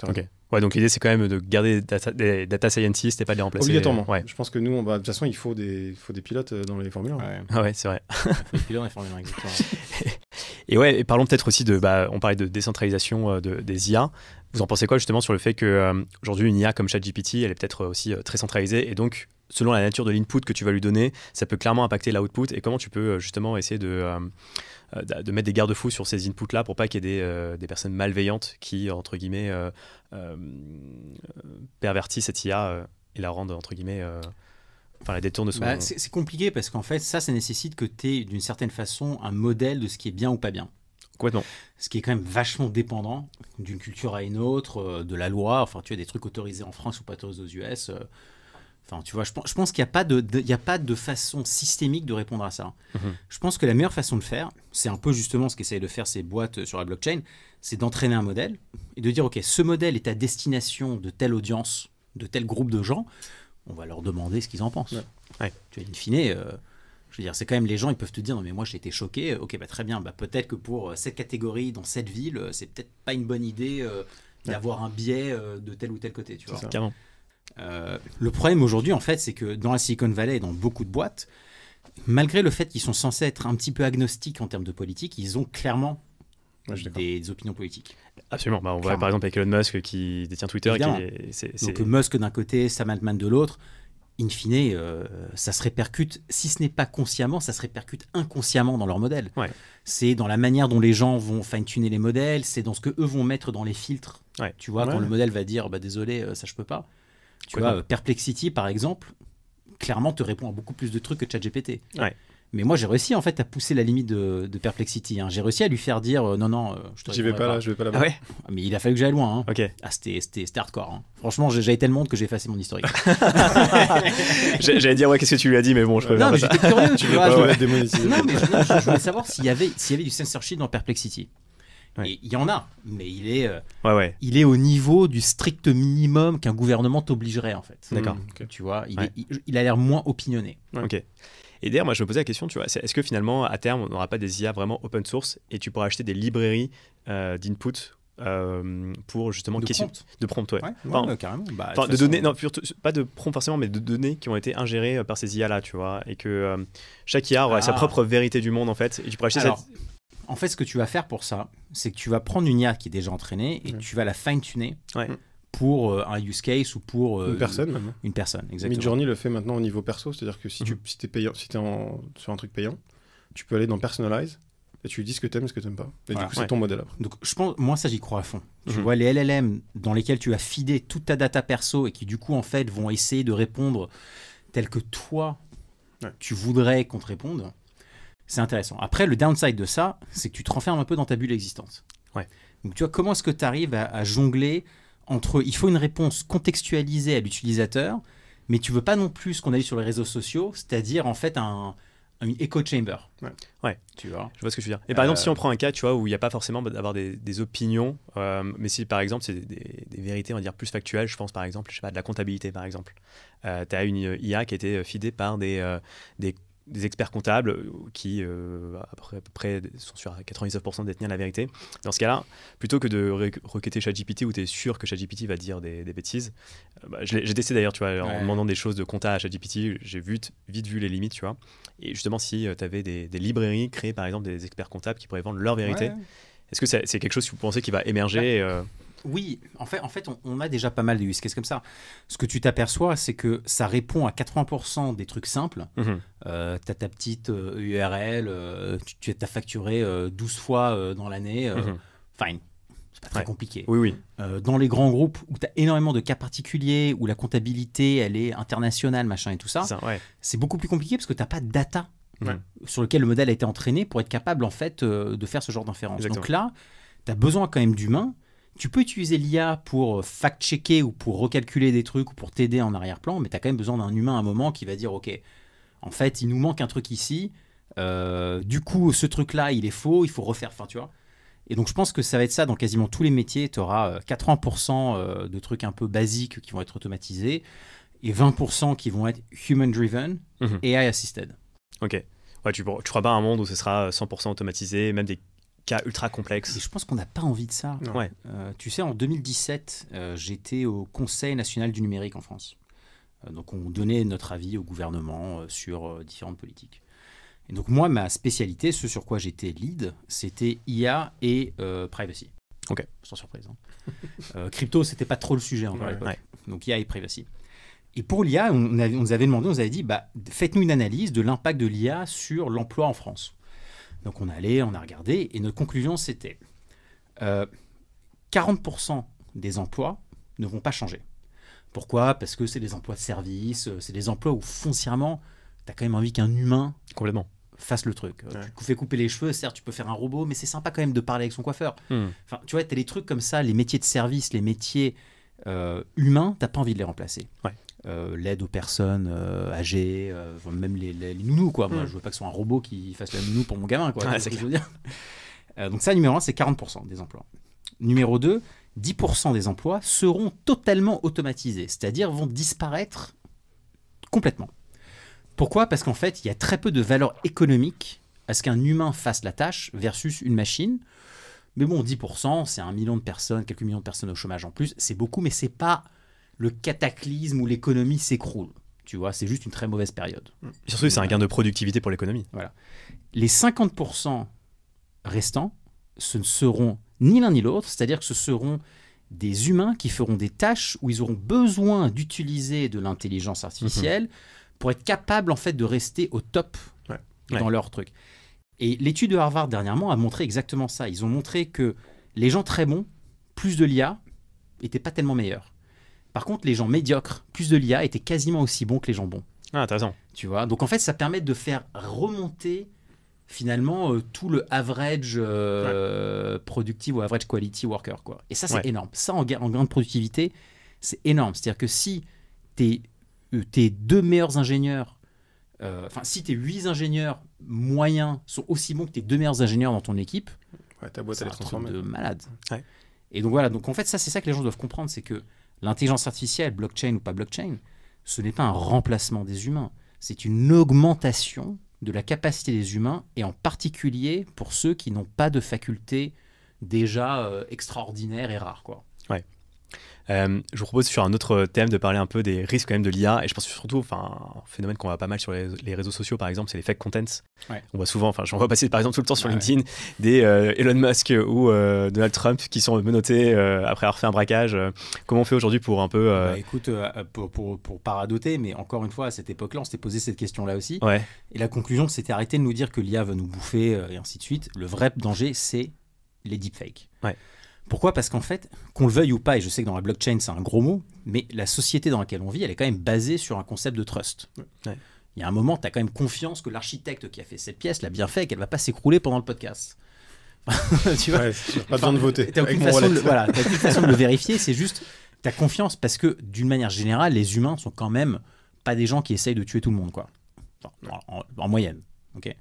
C: Ouais, donc l'idée c'est quand même de garder des data scientists et pas de les remplacer.
B: Obligatoirement. Je pense que nous, de toute façon, il faut des pilotes dans les Formule 1.
C: Ah ouais, c'est vrai.
A: Il faut des pilotes dans les Formule 1, exactement.
C: Et parlons peut-être aussi on parlait de décentralisation des IA. Vous en pensez quoi justement sur le fait qu'aujourd'hui une IA comme ChatGPT, elle est peut-être aussi très centralisée et donc selon la nature de l'input que tu vas lui donner, ça peut clairement impacter l'output et comment tu peux justement essayer de mettre des garde-fous sur ces inputs-là pour pas qu'il y ait des personnes malveillantes qui, entre guillemets, pervertissent cette IA et la rendent, entre guillemets... la détourne de son...
A: c'est compliqué parce qu'en fait, ça nécessite que tu aies d'une certaine façon un modèle de ce qui est bien ou pas bien.
C: Complètement.
A: Ce qui est quand même vachement dépendant d'une culture à une autre, de la loi. Enfin, tu as des trucs autorisés en France ou pas autorisés aux US. Enfin, tu vois, je pense qu'il n'y a pas de façon systémique de répondre à ça. Je pense que la meilleure façon de faire, c'est un peu justement ce qu'essayent de faire ces boîtes sur la blockchain, c'est d'entraîner un modèle et de dire, OK, ce modèle est à destination de telle audience, de tel groupe de gens. On va leur demander ce qu'ils en pensent. Tu vois, in fine... je veux dire, c'est quand même les gens, ils peuvent te dire non mais moi j'ai été choqué. Ok, très bien. Peut-être que pour cette catégorie dans cette ville, c'est peut-être pas une bonne idée d'avoir un biais de tel ou tel côté. Tu vois.
C: Carrément.
A: Le problème aujourd'hui, en fait, c'est que dans la Silicon Valley et dans beaucoup de boîtes, malgré le fait qu'ils sont censés être un petit peu agnostiques en termes de politique, ils ont clairement
B: Ouais, je suis d'accord.
A: des opinions politiques.
C: Absolument. Bah, on voit
A: Clairement.
C: par exemple avec Elon Musk qui détient Twitter.
A: Évidemment.
C: C'est-
A: Donc Musk d'un côté, Sam Altman de l'autre, in fine, ça se répercute, si ce n'est pas consciemment, ça se répercute inconsciemment dans leur modèle.
C: Ouais.
A: C'est dans la manière dont les gens vont fine-tuner les modèles, c'est dans ce que eux vont mettre dans les filtres.
C: Ouais.
A: Tu vois,
B: Ouais.
A: quand le modèle va dire, bah, désolé, ça je peux pas. Tu
C: Complètement.
A: vois, Perplexity, par exemple, clairement te répond à beaucoup plus de trucs que ChatGPT.
C: Ouais.
A: Mais moi, j'ai réussi en fait à pousser la limite de Perplexity. Hein. J'ai réussi à lui faire dire non, je te
B: J'y vais
A: répondrai
B: pas là, je vais pas là-bas.
C: Ah ouais.
A: Mais il a fallu que j'aille loin. Hein.
C: Ok.
A: Ah, c'était hardcore. Hein. Franchement, j'avais tellement que j'ai effacé mon historique.
C: J'allais dire ouais, qu'est-ce que tu lui as dit, mais bon, je préfère
A: non, mais
C: pas ça.
A: j'étais curieux. Tu
B: Je vais
A: vois,
B: pas
A: je-
B: ouais, être démonétisé.
A: Non, mais je voulais savoir s'il y avait du censorship dans Perplexity.
C: Ouais.
A: Et il y en a, mais
C: Ouais.
A: il est au niveau du strict minimum qu'un gouvernement t'obligerait en fait.
C: D'accord.
B: Ok.
A: Tu vois,
C: Ouais.
A: il a l'air moins opinionné.
B: Ouais.
C: Ok. Et d'ailleurs, moi, je me posais la question, tu vois, est-ce que finalement, à terme, on n'aura pas des IA vraiment open source et tu pourras acheter des librairies d'input pour justement
A: De
C: question
A: prompt.
C: de prompt, ouais.
A: Ouais,
C: Enfin,
A: ouais, carrément. Bah,
C: Enfin,
A: toute
C: de
A: façon,
C: données, non, pas de prompt forcément, mais de données qui ont été ingérées par ces IA-là, tu vois, et que chaque IA aura sa
A: Ah.
C: propre vérité du monde, en fait, et tu pourras acheter
A: Alors,
C: cette...
A: en fait, ce que tu vas faire pour ça, c'est que tu vas prendre une IA qui est déjà entraînée et
B: Ouais.
A: tu vas la fine-tuner
C: Ouais.
A: pour un use case ou pour
B: Une personne même.
A: Une personne, exactement.
B: Midjourney le fait maintenant au niveau perso, c'est-à-dire que si
C: Mhm.
B: t'es payant, si t'es sur un truc payant, tu peux aller dans Personalize et tu lui dis ce que t'aimes et ce que t'aimes pas. Et
A: Voilà.
B: du coup, c'est
C: Ouais.
B: ton modèle après.
A: Donc, je pense, moi, ça, j'y crois à fond. Tu
C: Mhm.
A: vois, les LLM dans lesquels tu as feedé toute ta data perso et qui, du coup, en fait, vont essayer de répondre tel que toi,
B: Ouais.
A: tu voudrais qu'on te réponde, c'est intéressant. Après, le downside de ça, c'est que tu te renfermes un peu dans ta bulle existante.
C: Ouais.
A: Donc, tu vois, comment est-ce que tu arrives à jongler entre... Il faut une réponse contextualisée à l'utilisateur, mais tu veux pas non plus ce qu'on a vu sur les réseaux sociaux, c'est-à-dire, en fait, une echo chamber.
B: Ouais.
C: Ouais.
A: Tu vois.
C: Je vois ce que tu veux dire. Et par exemple, si on prend un cas, tu vois, où il n'y a pas forcément d'avoir des opinions, mais si par exemple c'est des vérités, on va dire, plus factuelles, je pense par exemple, je sais pas, de la comptabilité par exemple. Tu as une IA qui a été feedée par des experts comptables qui, à peu près, sont sur 99% de détenir la vérité. Dans ce cas-là, plutôt que de requêter ChatGPT où tu es sûr que ChatGPT va dire des bêtises, j'ai testé d'ailleurs, tu vois, en
A: Ouais.
C: demandant des choses de compta à ChatGPT, j'ai vite vu les limites, tu vois. Et justement, si tu avais des librairies créées par exemple des experts comptables qui pourraient vendre leur vérité,
A: Ouais.
C: est-ce que c'est quelque chose que vous pensez qui va émerger
A: Oui, en fait on a déjà pas mal de use cases comme ça. Ce que tu t'aperçois, c'est que ça répond à 80% des trucs simples.
C: Mhm.
A: T'as ta petite URL, tu t'as facturé 12 fois dans l'année.
C: Mhm.
A: Fine, c'est pas très
C: Ouais.
A: compliqué.
C: Oui, oui.
A: Dans les grands groupes où tu as énormément de cas particuliers, où la comptabilité, elle est internationale, machin et tout ça,
C: Ça, ouais.
A: c'est beaucoup plus compliqué parce que tu n'as pas de data
C: Ouais.
A: sur lequel le modèle a été entraîné pour être capable en fait de faire ce genre d'inférence.
C: Exactement.
A: Donc là, tu as besoin quand même d'humains. Tu peux utiliser l'IA pour fact-checker ou pour recalculer des trucs ou pour t'aider en arrière-plan, mais tu as quand même besoin d'un humain à un moment qui va dire ok, en fait, il nous manque un truc ici. Du coup, ce truc-là, il est faux, il faut refaire. Enfin, tu vois. Et donc, je pense que ça va être ça dans quasiment tous les métiers. Tu auras 80% de trucs un peu basiques qui vont être automatisés et 20% qui vont être human-driven,
C: Mhm.
A: AI assisted.
C: Ok. Ouais, tu feras pas un monde où ce sera 100% automatisé, même des cas ultra complexes.
A: Et je pense qu'on n'a pas envie de ça.
B: Non.
C: Ouais.
A: Tu sais, en 2017, j'étais au Conseil national du numérique en France. Donc, on donnait notre avis au gouvernement sur différentes politiques. Et donc, moi, ma spécialité, ce sur quoi j'étais lead, c'était IA et privacy.
C: Ok.
A: Sans surprise. Hein. Crypto, c'était pas trop le sujet encore à
B: Ouais.
A: l'époque.
C: Ouais.
A: Donc, IA et privacy. Et pour l'IA, on nous avait demandé, on nous avait dit, bah, faites-nous une analyse de l'impact de l'IA sur l'emploi en France. Donc, on a regardé, et notre conclusion, c'était 40% des emplois ne vont pas changer. Pourquoi ? Parce que c'est des emplois de service, c'est des emplois où foncièrement, tu as quand même envie qu'un humain
C: Complètement.
A: fasse le truc.
B: Ouais.
A: Tu fais couper les cheveux, certes, tu peux faire un robot, mais c'est sympa quand même de parler avec son coiffeur.
C: Mhm.
A: Enfin, tu vois, tu as des trucs comme ça, les métiers de service, les métiers humains, tu n'as pas envie de les remplacer.
C: Ouais.
A: L'aide aux personnes âgées, même les nounous, quoi. Moi,
B: Mm.
A: je veux pas que ce soit un robot qui fasse la nounou pour mon gamin, quoi.
C: Ouais,
A: Tu vois
C: c'est
A: ce que je veux dire. Donc ça, numéro 1, c'est 40% des emplois. Numéro 2, 10% des emplois seront totalement automatisés, c'est-à-dire vont disparaître complètement. Pourquoi ? Parce qu'en fait, il y a très peu de valeur économique à ce qu'un humain fasse la tâche versus une machine. Mais bon, 10%, c'est 1 million de personnes, quelques millions de personnes au chômage en plus. C'est beaucoup, mais c'est pas le cataclysme où l'économie s'écroule. Tu vois, c'est juste une très mauvaise période.
C: Et surtout, c'est un gain de productivité pour l'économie.
A: Les 50% restants ce ne seront ni l'un ni l'autre, c'est-à-dire que ce seront des humains qui feront des tâches où ils auront besoin d'utiliser de l'intelligence artificielle pour être capables en fait de rester au top dans leur truc. Et l'étude de Harvard dernièrement a montré exactement ça. Ils ont montré que les gens très bons, plus de l'IA, n'étaient pas tellement meilleurs. Par contre, les gens médiocres, plus de l'IA, étaient quasiment aussi bons que les gens bons.
C: Ah, intéressant.
A: Tu vois, donc en fait, ça permet de faire remonter finalement tout le average productive ou average quality worker, quoi. Et ça, c'est énorme. Ça, en gain de productivité, c'est énorme. C'est-à-dire que si tes 2 meilleurs ingénieurs, si tes 8 ingénieurs moyens sont aussi bons que tes 2 meilleurs ingénieurs dans ton équipe,
B: ta boîte, elle est transformée.
A: C'est un truc de malade.
C: Ouais.
A: Et donc voilà, donc en fait, ça, c'est ça que les gens doivent comprendre, c'est que l'intelligence artificielle, blockchain ou pas blockchain, ce n'est pas un remplacement des humains, c'est une augmentation de la capacité des humains, et en particulier pour ceux qui n'ont pas de facultés déjà extraordinaires et rares, quoi.
C: Ouais. Je vous propose sur un autre thème de parler un peu des risques quand même de l'IA, et je pense surtout, un phénomène qu'on voit pas mal sur les réseaux sociaux par exemple, c'est les fake contents. Ouais. On voit souvent, j'en vois passer par exemple tout le temps sur LinkedIn des Elon Musk ou Donald Trump qui sont menottés après avoir fait un braquage. Comment on fait aujourd'hui pour un peu
A: écoute, pour paradoter, mais encore une fois à cette époque-là on s'était posé cette question-là aussi, et la conclusion c'était arrêter de nous dire que l'IA va nous bouffer et ainsi de suite. Le vrai danger c'est les deepfakes. Pourquoi ? Parce qu'en fait, qu'on le veuille ou pas, et je sais que dans la blockchain c'est un gros mot, mais la société dans laquelle on vit, elle est quand même basée sur un concept de trust. Il y a un moment, tu as quand même confiance que l'architecte qui a fait cette pièce l'a bien fait et qu'elle ne va pas s'écrouler pendant le podcast. Tu vois,
B: pas besoin de voter.
A: Tu n'as aucune façon de le vérifier, c'est juste, tu as confiance parce que d'une manière générale, les humains sont quand même pas des gens qui essayent de tuer tout le monde, quoi. En moyenne. Okay.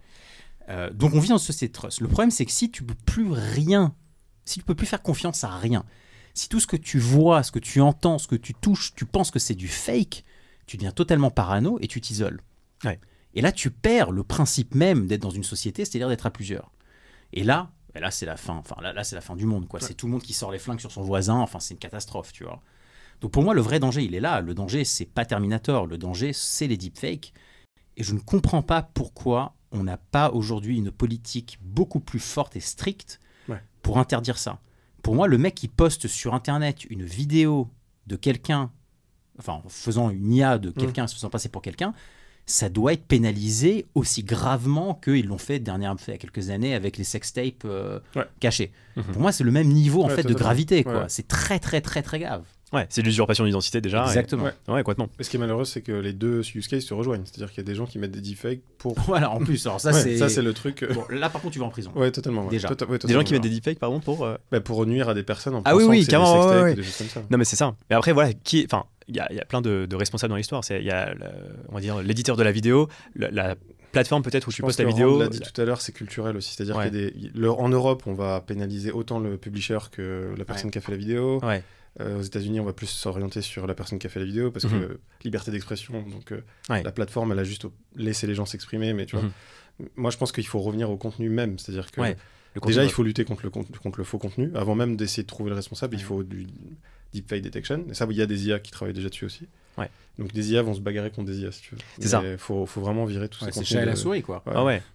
A: Donc on vit dans une société de trust. Le problème, c'est que si tu ne peux plus rien, si tu ne peux plus faire confiance à rien, si tout ce que tu vois, ce que tu entends, ce que tu touches, tu penses que c'est du fake, tu deviens totalement parano et tu t'isoles. Et là, tu perds le principe même d'être dans une société, c'est-à-dire d'être à plusieurs. Et là c'est la fin. Là, c'est la fin du monde, quoi. C'est tout le monde qui sort les flingues sur son voisin. C'est une catastrophe, tu vois. Donc pour moi, le vrai danger, il est là. Le danger, c'est pas Terminator. Le danger, c'est les deepfakes. Et je ne comprends pas pourquoi on n'a pas aujourd'hui une politique beaucoup plus forte et stricte pour interdire ça. Pour moi, le mec qui poste sur Internet une vidéo de quelqu'un, en faisant une IA de quelqu'un, se faisant passer pour quelqu'un, ça doit être pénalisé aussi gravement qu'ils l'ont fait il y a quelques années avec les sextapes cachés. Pour moi, c'est le même niveau en fait de gravité, quoi. C'est très, très, très, très grave.
C: Ouais, c'est de l'usurpation d'identité déjà.
A: Exactement.
C: Ouais, complètement.
B: Et ce qui est malheureux, c'est que les deux use cases se rejoignent. C'est-à-dire qu'il y a des gens qui mettent des deepfakes pour.
A: Voilà, en plus. Alors ça,
B: c'est le truc.
A: Bon, là, par contre, tu vas en prison.
B: Ouais, totalement.
A: Déjà.
B: Totalement.
C: Des gens qui mettent des deepfakes, pardon, pour
B: nuire à des personnes en
C: pensant que c'est
B: des sextapes
C: ou
B: des choses comme ça.
C: Non, mais c'est ça. Mais après, voilà, il y a plein de responsables dans l'histoire. Il y a, on va dire, l'éditeur de la vidéo, la plateforme peut-être où tu postes la vidéo.
B: On l'a dit tout à l'heure, c'est culturel aussi. C'est-à-dire qu'en Europe, on va pénaliser autant le publisher que la personne qui a fait la vidéo. Aux États-Unis, on va plus s'orienter sur la personne qui a fait la vidéo parce que liberté d'expression. Donc la plateforme, elle a juste laissé les gens s'exprimer. Mais tu vois, moi, je pense qu'il faut revenir au contenu même. C'est-à-dire que déjà, il faut lutter contre le faux contenu. Avant même d'essayer de trouver le responsable, il faut du deepfake detection. Et ça, il y a des IA qui travaillent déjà dessus aussi. Donc des IA vont se bagarrer contre des IA, si tu veux.
C: C'est ça.
B: Il faut vraiment virer tout ça.
A: C'est chat à la souris, quoi.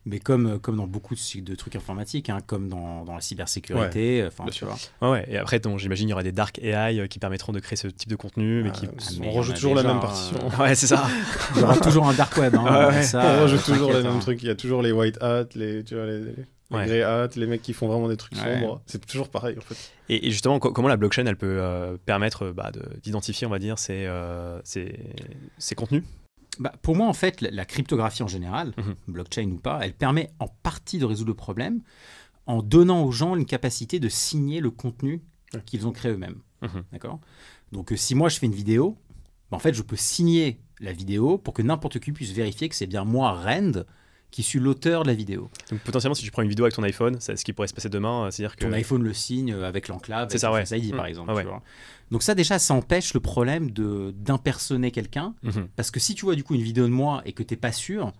A: Mais comme dans beaucoup de trucs informatiques, comme dans la cybersécurité. Tu vois.
C: Et après, j'imagine, il y aura des dark AI qui permettront de créer ce type de contenu.
B: On rejoue toujours la même partition.
C: Ouais, c'est ça.
A: Il y aura toujours un dark web.
B: On rejoue toujours les mêmes trucs. Il y a toujours les white hats, les grey hats, les mecs qui font vraiment des trucs sombres. C'est toujours pareil, en fait.
C: Et justement, comment la blockchain, elle peut permettre d'identifier, on va dire, ces contenus ?
A: Pour moi, en fait, la cryptographie en général, blockchain ou pas, elle permet en partie de résoudre le problème en donnant aux gens une capacité de signer le contenu qu'ils ont créé eux-mêmes. D'accord ? Donc, si moi, je fais une vidéo, en fait, je peux signer la vidéo pour que n'importe qui puisse vérifier que c'est bien moi, Rand, qui suis l'auteur de la vidéo.
C: Donc potentiellement, si tu prends une vidéo avec ton iPhone, c'est ce qui pourrait se passer demain, c'est-à-dire que...
A: Ton iPhone le signe avec l'enclave,
C: c'est ça,
A: Face ID, par exemple. Tu vois. Donc ça, déjà, ça empêche le problème d'impersoner quelqu'un, parce que si tu vois du coup une vidéo de moi et que tu n'es pas sûr,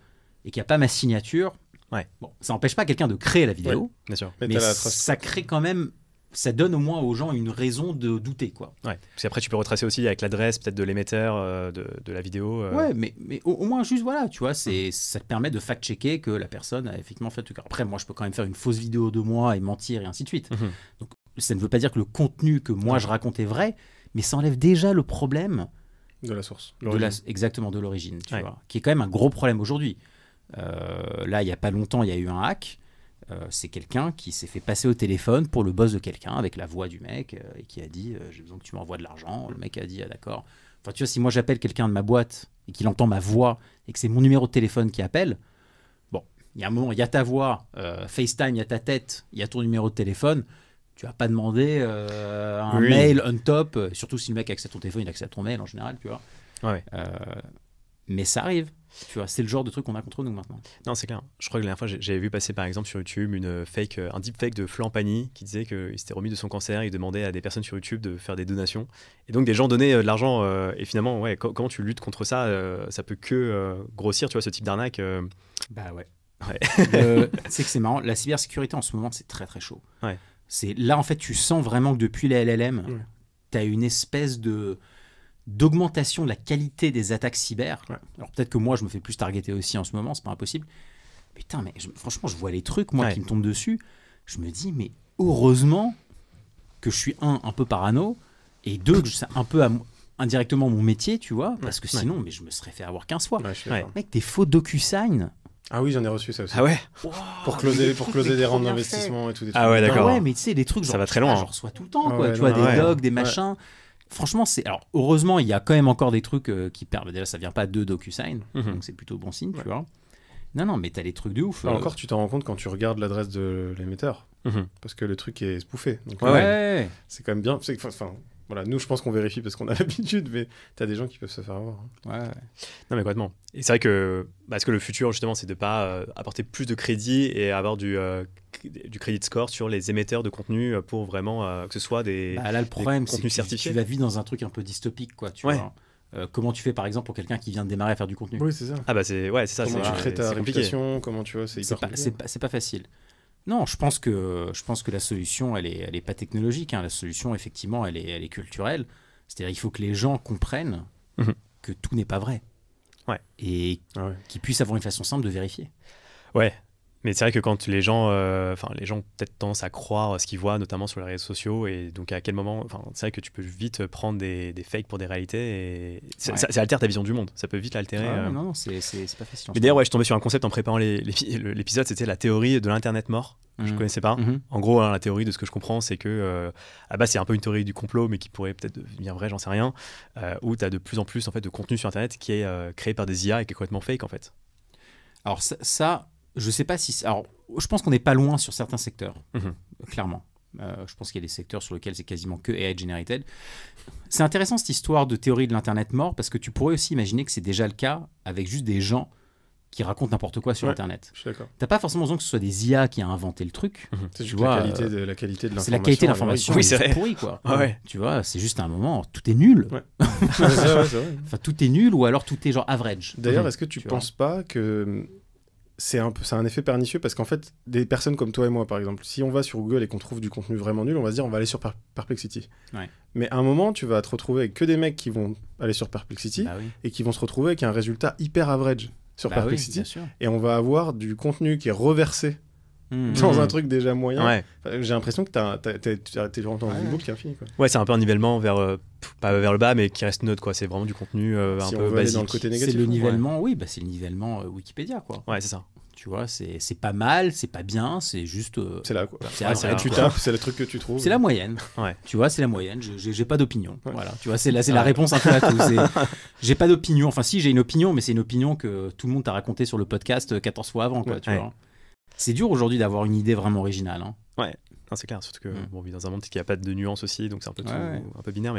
A: et qu'il n'y a pas ma signature, ça n'empêche pas quelqu'un de créer la vidéo,
C: bien sûr.
A: mais ça crée quand même ça donne au moins aux gens une raison de douter, quoi.
C: Ouais. Parce qu'après, tu peux retracer aussi avec l'adresse peut-être de l'émetteur de la vidéo.
A: Ouais, mais au moins juste, voilà, tu vois, ça te permet de fact-checker que la personne a effectivement fait le truc. Après, moi, je peux quand même faire une fausse vidéo de moi et mentir et ainsi de suite. Donc, ça ne veut pas dire que le contenu que moi je raconte est vrai, mais ça enlève déjà le problème
B: de la source.
A: Exactement, de l'origine, tu vois, qui est quand même un gros problème aujourd'hui. Là, il n'y a pas longtemps, il y a eu un hack. C'est quelqu'un qui s'est fait passer au téléphone pour le boss de quelqu'un avec la voix du mec et qui a dit j'ai besoin que tu m'envoies de l'argent. Le mec a dit ah, d'accord. Enfin, tu vois, si moi j'appelle quelqu'un de ma boîte et qu'il entend ma voix et que c'est mon numéro de téléphone qui appelle, bon, il y a un moment, il y a ta voix, FaceTime, il y a ta tête, il y a ton numéro de téléphone. Tu vas pas demander un mail on top, surtout si le mec accepte ton téléphone, il accepte ton mail en général, tu vois.
C: Ouais.
A: Mais ça arrive. Tu vois, c'est le genre de truc qu'on a contre nous maintenant.
C: Non, c'est clair. Je crois que la dernière fois, j'avais vu passer par exemple sur YouTube un deepfake de Florent Pagny qui disait qu'il s'était remis de son cancer. Il demandait à des personnes sur YouTube de faire des donations. Et donc, des gens donnaient de l'argent. Et finalement, ouais, comment tu luttes contre ça ça peut que grossir, tu vois, ce type d'arnaque.
A: Bah ouais. C'est que c'est marrant. La cybersécurité en ce moment, c'est très très chaud.
C: Ouais.
A: Là, en fait, tu sens vraiment que depuis les LLM, tu as une espèce d'augmentation de la qualité des attaques cyber. Alors peut-être que moi je me fais plus targeter aussi en ce moment, c'est pas impossible. Putain, mais franchement, je vois les trucs moi qui me tombent dessus. Je me dis mais heureusement que je suis un peu parano et deux que c'est un peu indirectement mon métier, tu vois, parce que sinon mais je me serais fait avoir 15 fois. Mec, tes faux DocuSign.
B: Ah oui, j'en ai reçu ça aussi.
C: Ah ouais.
A: Wow,
B: pour closer des rangs d'investissement et tout.
C: Ah ouais, d'accord.
A: Ouais, mais tu sais, des trucs genre,
C: ça va très loin.
A: Je reçois tout le temps, quoi. Tu vois, des docs, des machins. Franchement, alors heureusement, il y a quand même encore des trucs qui permettent. Déjà, ça vient pas de DocuSign, donc c'est plutôt bon signe, tu vois. Non, mais t'as des trucs de ouf.
B: Encore, tu t'en rends compte quand tu regardes l'adresse de l'émetteur, parce que le truc est spoofé. Donc, c'est quand même bien. Voilà, nous, je pense qu'on vérifie parce qu'on a l'habitude, mais t'as des gens qui peuvent se faire avoir.
C: Non, mais complètement. Et c'est vrai que, parce que le futur, justement, c'est de pas apporter plus de crédit et avoir du credit score sur les émetteurs de contenu pour vraiment que ce soit des
A: là, le problème, c'est que
C: certifiés.
A: Tu vas vivre dans un truc un peu dystopique, quoi. Tu vois. Comment tu fais, par exemple, pour quelqu'un qui vient de démarrer à faire du contenu?
B: Oui, c'est ça.
C: Ah bah c'est ça.
B: Comment tu crées ta réputation? Comment tu vois? C'est hyper compliqué.
A: C'est pas facile. Non, je pense que la solution, elle est pas technologique. La solution, effectivement, elle est culturelle. C'est-à-dire, il faut que les gens comprennent que tout n'est pas vrai. Et qu'ils puissent avoir une façon simple de vérifier.
C: Ouais. Mais c'est vrai que quand les gens peut-être tendance à croire ce qu'ils voient, notamment sur les réseaux sociaux, et donc à quel moment, c'est vrai que tu peux vite prendre des fakes pour des réalités, et ça altère ta vision du monde, ça peut vite l'altérer.
A: Non, c'est pas facile.
C: Mais d'ailleurs, je suis tombé sur un concept en préparant l'épisode, c'était la théorie de l'Internet mort. Je ne connaissais pas. En gros, la théorie de ce que je comprends, c'est que c'est un peu une théorie du complot, mais qui pourrait peut-être devenir vraie, j'en sais rien, où tu as de plus en plus en fait, de contenu sur Internet qui est créé par des IA et qui est complètement fake en fait.
A: Alors ça je sais pas si... Alors, je pense qu'on n'est pas loin sur certains secteurs, clairement. Je pense qu'il y a des secteurs sur lesquels c'est quasiment que AI generated. C'est intéressant cette histoire de théorie de l'Internet mort, parce que tu pourrais aussi imaginer que c'est déjà le cas avec juste des gens qui racontent n'importe quoi sur Internet.
B: Je suis d'accord.
A: T'as pas forcément besoin que ce soit des IA qui a inventé le truc.
B: C'est juste la qualité de l'information.
A: C'est la qualité de l'information.
C: Oui, c'est
A: pourri, quoi. Tu vois, c'est juste un moment, tout est nul.
B: C'est vrai.
A: Enfin, tout est nul ou alors tout est genre average.
B: D'ailleurs, est-ce que tu penses pas que c'est un effet pernicieux, parce qu'en fait, des personnes comme toi et moi, par exemple, si on va sur Google et qu'on trouve du contenu vraiment nul, on va se dire on va aller sur Perplexity. Mais à un moment, tu vas te retrouver avec que des mecs qui vont aller sur Perplexity et qui vont se retrouver avec un résultat hyper average sur Perplexity. Et on va avoir du contenu qui est reversé dans un truc déjà moyen. J'ai l'impression que t'es dans une boucle qui est infinie, quoi.
C: Ouais, c'est un peu un nivellement pas vers le bas, mais qui reste neutre, quoi. C'est vraiment du contenu un peu basique.
B: Dans le côté négatif,
A: c'est le nivellement, c'est le nivellement Wikipédia, quoi.
C: Ouais, c'est ça.
A: Tu vois, c'est pas mal, c'est pas bien, c'est juste...
B: c'est là, quoi.
A: Tu
B: tapes, c'est le truc que tu trouves.
A: C'est la moyenne. Tu vois, c'est la moyenne. J'ai pas d'opinion. Voilà. Tu vois, c'est la réponse un peu à tout. J'ai pas d'opinion. Enfin, si, j'ai une opinion, mais c'est une opinion que tout le monde t'a raconté sur le podcast 14 fois avant, quoi. Tu vois. C'est dur aujourd'hui d'avoir une idée vraiment originale.
C: Ouais. Non, c'est clair, surtout que on vit dans un monde qui n'a pas de nuances aussi, donc c'est un peu un peu binaire.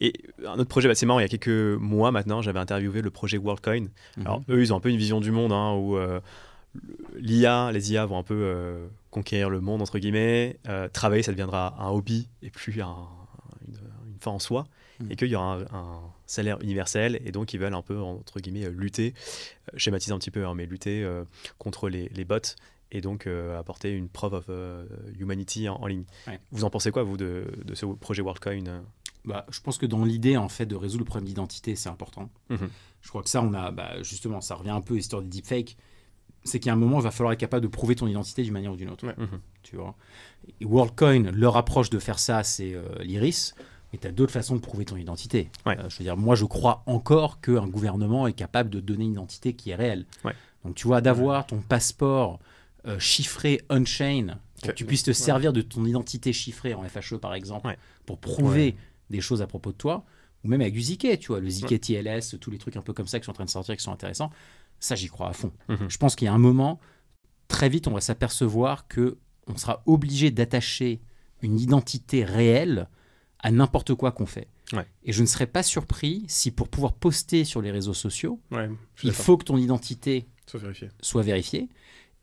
C: Et un autre projet, c'est marrant, il y a quelques mois maintenant, j'avais interviewé le projet WorldCoin. Alors eux, ils ont un peu une vision du monde où les IA vont un peu conquérir le monde, entre guillemets. Travailler, ça deviendra un hobby et plus une fin en soi. Et qu'il y aura un salaire universel, et donc ils veulent un peu, entre guillemets, lutter, schématiser un petit peu, mais lutter contre les bots et donc apporter une preuve of humanity en ligne.
A: Ouais.
C: Vous en pensez quoi, vous, de ce projet WorldCoin
A: Je pense que dans l'idée, en fait, de résoudre le problème d'identité, c'est important.
C: Mhm.
A: Je crois que ça, justement, ça revient un peu à l'histoire des deepfakes. C'est qu'à un moment, il va falloir être capable de prouver ton identité d'une manière ou d'une autre.
B: Ouais.
A: Tu vois. Et WorldCoin, leur approche de faire ça, c'est l'iris. Mais tu as d'autres façons de prouver ton identité.
C: Ouais.
A: Je veux dire, moi, je crois encore qu'un gouvernement est capable de donner une identité qui est réelle.
C: Ouais.
A: Donc, tu vois, d'avoir ton passeport chiffré on-chain, pour que tu puisses te servir de ton identité chiffrée en FHE, par exemple, pour prouver des choses à propos de toi, ou même avec du ZK, tu vois, le ZK TLS, tous les trucs un peu comme ça qui sont en train de sortir, qui sont intéressants. Ça, j'y crois à fond. Je pense qu'il y a un moment, très vite, on va s'apercevoir qu'on sera obligé d'attacher une identité réelle à n'importe quoi qu'on fait.
C: Ouais.
A: Et je ne serais pas surpris si pour pouvoir poster sur les réseaux sociaux, il
B: d'accord.
A: faut que ton identité
B: Soit vérifié.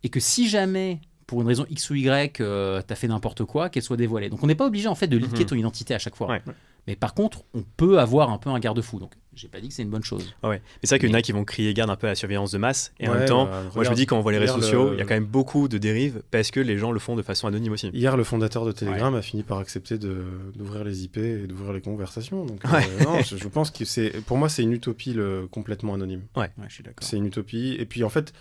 A: et que si jamais, pour une raison X ou Y, tu as fait n'importe quoi, qu'elle soit dévoilée. Donc on n'est pas obligé en fait de liker ton identité à chaque fois.
C: Ouais.
A: Mais par contre, on peut avoir un peu un garde-fou. Donc j'ai pas dit que c'est une bonne chose.
C: Ouais. Mais c'est vrai qu'il y en a qui vont crier garde un peu à la surveillance de masse. Et en
B: Ouais,
C: même temps,
B: bah,
C: moi je me dis quand on voit les réseaux sociaux, il y a
B: le-
C: quand même beaucoup de dérives parce que les gens le font de façon anonyme aussi.
B: Hier, le fondateur de Telegram a fini par accepter d'ouvrir les IP et d'ouvrir les conversations. Donc,
C: Ouais.
B: non, je pense que pour moi, c'est une utopie complètement anonyme.
A: Ouais, je suis d'accord.
B: C'est une utopie. Et puis, en fait,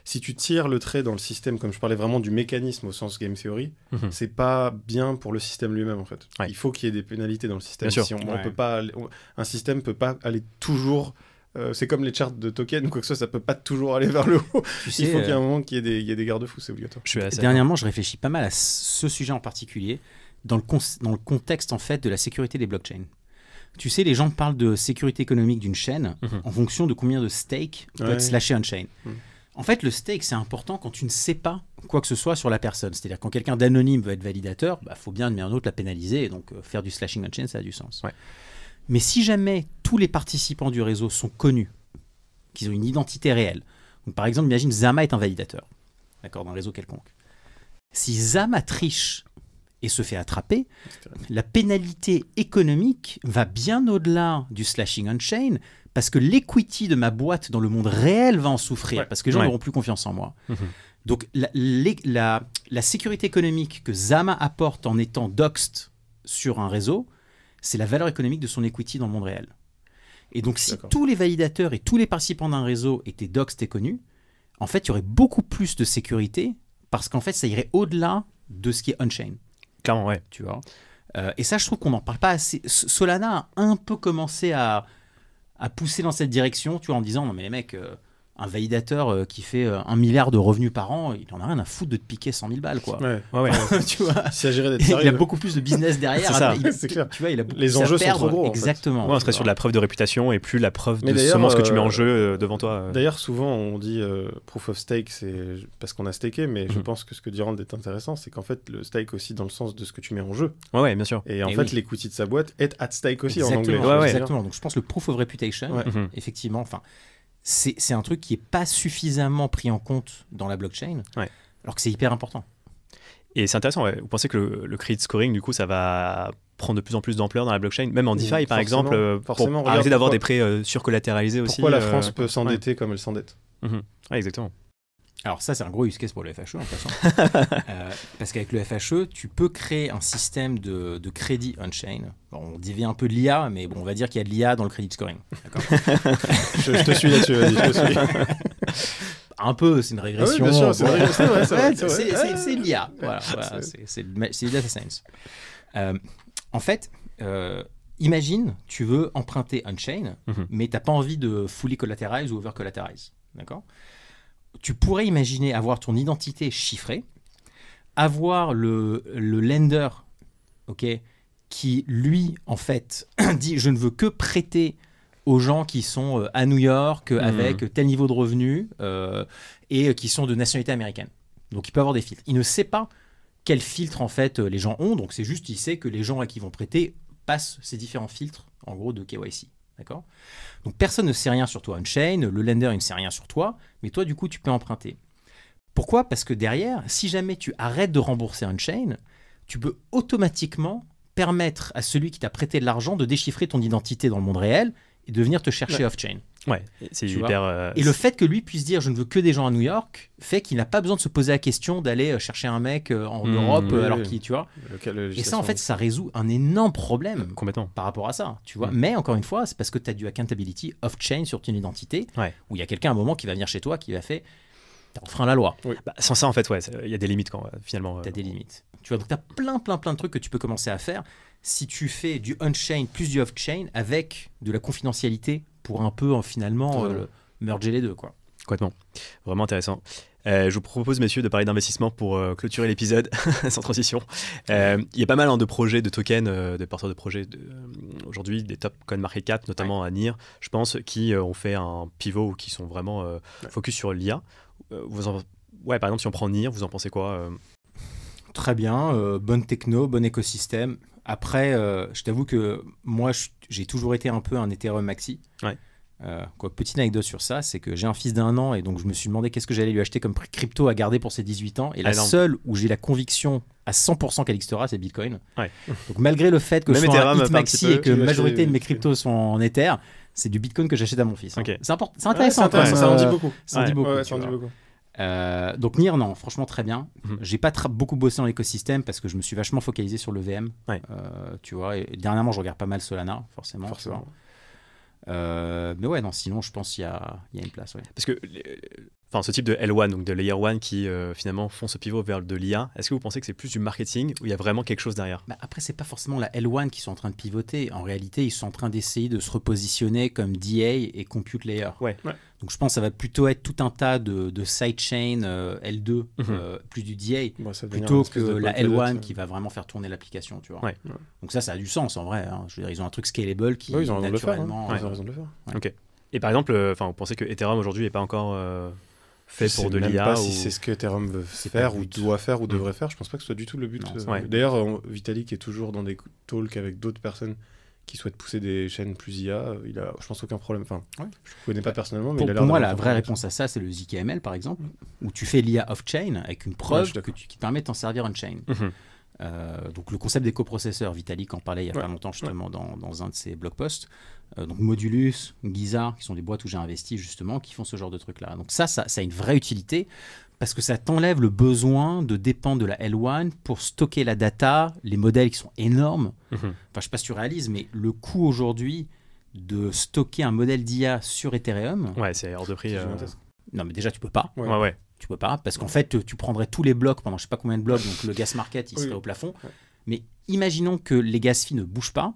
B: si tu tires le trait dans le système, comme je parlais vraiment du mécanisme au sens game theory, c'est pas bien pour le système lui-même, en fait.
C: Ouais.
B: Il faut qu'il y ait des pénalités dans le système.
C: Bien sûr.
B: Si on
A: Ouais.
B: peut pas, un système peut pas aller toujours. C'est comme les charts de tokens ou quoi que ce soit, ça peut pas toujours aller vers le haut.
A: Tu
B: Il
A: sais,
B: faut qu'il y ait un moment qu'il y ait des garde-fous, c'est obligatoire.
C: Je suis assez
A: dernièrement, je réfléchis pas mal à ce sujet en particulier dans le contexte en fait de la sécurité des blockchains. Tu sais, les gens parlent de sécurité économique d'une chaîne en fonction de combien de stake peut être slashé on-chain. En fait, le stake, c'est important quand tu ne sais pas quoi que ce soit sur la personne. C'est-à-dire quand quelqu'un d'anonyme veut être validateur, faut bien de manière ou d'une autre la pénaliser. Et donc, faire du slashing on-chain, ça a du sens.
C: Ouais.
A: Mais si jamais tous les participants du réseau sont connus, qu'ils ont une identité réelle, donc, par exemple, imagine Zama est un validateur, d'accord, dans un réseau quelconque. Si Zama triche et se fait attraper, la pénalité économique va bien au-delà du slashing on-chain parce que l'equity de ma boîte dans le monde réel va en souffrir parce que les gens n'auront plus confiance en moi. Donc la sécurité économique que Zama apporte en étant doxed sur un réseau, c'est la valeur économique de son equity dans le monde réel. Et donc si tous les validateurs et tous les participants d'un réseau étaient doxed et connus, en fait il y aurait beaucoup plus de sécurité parce qu'en fait ça irait au-delà de ce qui est on-chain.
C: Clairement, ouais.
A: Tu vois. Et ça, je trouve qu'on n'en parle pas assez. Solana a un peu commencé à pousser dans cette direction, tu vois, en disant non mais les mecs, un validateur qui fait 1 milliard de revenus par an, il en a rien à foutre de te piquer 100 000 balles, quoi.
C: Ouais.
A: Tu vois.
B: Il s'agirait d'être
A: Il
B: sérieux.
A: a beaucoup plus de business derrière.
C: C'est ça.
A: Après,
B: C'est clair.
A: Tu vois, il a beaucoup
B: Les
A: plus à
B: enjeux sont
A: perdre.
B: trop gros, en fait.
A: Exactement.
C: Ouais, on serait sur de la preuve de réputation et plus la preuve
B: Mais
C: de
B: d'ailleurs,
C: seulement ce que tu mets en jeu devant toi.
B: D'ailleurs, souvent, on dit proof of stake, c'est parce qu'on a staké, mais je pense que ce que dit Rand est intéressant, c'est qu'en fait, le stake aussi dans le sens de ce que tu mets en jeu.
C: Ouais, bien sûr.
B: Et en
A: Et
B: fait,
A: oui.
B: l'equity de sa boîte est at stake aussi
A: Exactement.
B: en anglais.
A: Exactement. Donc, je pense que le proof of reputation, effectivement, enfin, c'est un truc qui n'est pas suffisamment pris en compte dans la blockchain, alors que c'est hyper important.
C: Et c'est intéressant, ouais. Vous pensez que le credit scoring, du coup, ça va prendre de plus en plus d'ampleur dans la blockchain, même en DeFi, par exemple,
B: forcément,
C: pour arrêter d'avoir
B: pourquoi-
C: des prêts surcollatéralisés aussi.
B: Pourquoi la France peut s'endetter comme elle s'endette?
C: Ouais, exactement.
A: Alors ça, c'est un gros use case pour le FHE, en passant. Parce qu'avec le FHE, tu peux créer un système de crédit on-chain. Bon, on dévie un peu de l'IA, mais bon, on va dire qu'il y a de l'IA dans le credit scoring. D'accord.
B: Je te suis là-dessus, vas-y, je te suis.
A: Un peu, c'est une régression.
B: Ah oui, bien sûr, c'est vrai, c'est vrai, c'est vrai,
A: Ouais,
B: c'est vrai.
A: c'est l'IA. Voilà, c'est du data science. En fait, imagine, tu veux emprunter on-chain, mais tu n'as pas envie de fully collateralize ou over collateralize. D'accord ? Tu pourrais imaginer avoir ton identité chiffrée, avoir le lender, qui lui, en fait, dit je ne veux que prêter aux gens qui sont à New York avec tel niveau de revenus et qui sont de nationalité américaine. Donc il peut avoir des filtres. Il ne sait pas quel filtre en fait les gens ont, donc c'est juste il sait que les gens à qui vont prêter passent ces différents filtres en gros de KYC. D'accord ? Donc personne ne sait rien sur toi on-chain, le lender il ne sait rien sur toi, mais toi du coup tu peux emprunter. Pourquoi ? Parce que derrière, si jamais tu arrêtes de rembourser on-chain, tu peux automatiquement permettre à celui qui t'a prêté de l'argent de déchiffrer ton identité dans le monde réel et de venir te chercher off-chain.
C: Ouais, c'est
A: Tu
C: hyper.
A: Et le fait que lui puisse dire je ne veux que des gens à New York fait qu'il n'a pas besoin de se poser la question d'aller chercher un mec en Europe
B: oui,
A: alors
B: oui.
A: qu'il, tu vois.
B: La
A: Et ça, en fait, ça résout un énorme problème
C: Complètement.
A: par rapport à ça, tu vois. Mais encore une fois, c'est parce que tu as du accountability off-chain sur ton identité,
C: Ouais.
A: où il y a quelqu'un à un moment qui va venir chez toi qui va faire t'as enfreint la loi,
C: Bah, sans ça, en fait, ouais, il y a des limites quand finalement.
A: t'as des limites. Tu vois, donc tu as plein de trucs que tu peux commencer à faire si tu fais du on-chain plus du off-chain avec de la confidentialité pour un peu finalement merger les deux, quoi.
C: Complètement. Vraiment intéressant. Je vous propose, messieurs, de parler d'investissement pour clôturer l'épisode sans transition. Il y a pas mal de projets, de tokens, de porteurs de projets aujourd'hui, des top CoinMarketCap, notamment à NIR, je pense, qui ont fait un pivot ou qui sont vraiment focus sur l'IA. Ouais, par exemple, si on prend NIR, vous en pensez quoi
A: Très bien, bonne techno, bon écosystème. Après, je t'avoue que moi, j'ai toujours été un peu un Ethereum maxi.
C: Ouais.
A: Petite anecdote sur ça, c'est que j'ai un fils d'1 an et donc je me suis demandé qu'est-ce que j'allais lui acheter comme crypto à garder pour ses 18 ans. Et la seule où j'ai la conviction à 100% qu'elle existera, c'est Bitcoin.
C: Ouais.
A: Donc malgré le fait que je sois un hit maxi et que la majorité
B: acheté...
A: de mes cryptos sont en Ether, c'est du Bitcoin que j'achète à mon fils.
C: Okay.
A: C'est intéressant.
B: Ça en dit beaucoup.
A: Ça en dit beaucoup.
B: Ouais, ça en dit beaucoup.
A: Donc NIR, non, franchement très bien. J'ai pas beaucoup bossé dans l'écosystème parce que je me suis vachement focalisé sur le VM.
C: Ouais.
A: Tu vois, et dernièrement je regarde pas mal Solana, forcément. Tu vois. Mais ouais, non, sinon je pense qu'il y a une place. Ouais.
C: Parce que ce type de L1, donc de Layer 1 qui finalement font ce pivot vers de l'IA, est-ce que vous pensez que c'est plus du marketing ou il y a vraiment quelque chose derrière?
A: Après, c'est pas forcément la L1 qui sont en train de pivoter. En réalité, ils sont en train d'essayer de se repositionner comme DA et Compute Layer.
C: Ouais.
A: Donc je pense que ça va plutôt être tout un tas de sidechain L2, plus du DA, plutôt que la L1 qui va vraiment faire tourner l'application. Tu vois.
C: Ouais.
A: Donc ça a du sens en vrai. Hein. Je veux dire, ils ont un truc scalable qui
B: ils ont raison
A: naturellement...
B: de le faire. Ils ont raison de le faire.
A: Ouais.
C: Ok. Et par exemple, vous pensez que Ethereum aujourd'hui n'est pas encore fait pour de l'IA?
B: Je sais même pas si c'est ce que Ethereum veut faire ou doit faire ou devrait faire. Je pense pas que ce soit du tout le but. D'ailleurs, Vitalik est toujours dans des talks avec d'autres personnes qui souhaitent pousser des chaînes plus IA. Il a, je pense, aucun problème. Enfin, je ne connais pas personnellement, mais
A: pour moi, la vraie réponse à ça, c'est le ZKML, par exemple, où tu fais l'IA off-chain avec une preuve qui te permet de t'en servir on-chain. Donc le concept des coprocesseurs, Vitalik en parlait il y a pas longtemps justement dans un de ses blog posts. Donc Modulus, Giza, qui sont des boîtes où j'ai investi justement, qui font ce genre de trucs-là. Donc ça a une vraie utilité parce que ça t'enlève le besoin de dépendre de la L1 pour stocker la data, les modèles qui sont énormes. Enfin, je sais pas si tu réalises, mais le coût aujourd'hui de stocker un modèle d'IA sur Ethereum...
C: Ouais, c'est hors de prix.
A: Non, mais déjà, tu peux pas.
C: Ouais.
A: Tu peux pas, parce qu'en fait, tu prendrais tous les blocs pendant je sais pas combien de blocs, donc le gas market, il serait au plafond. Mais imaginons que les gas fees ne bougent pas,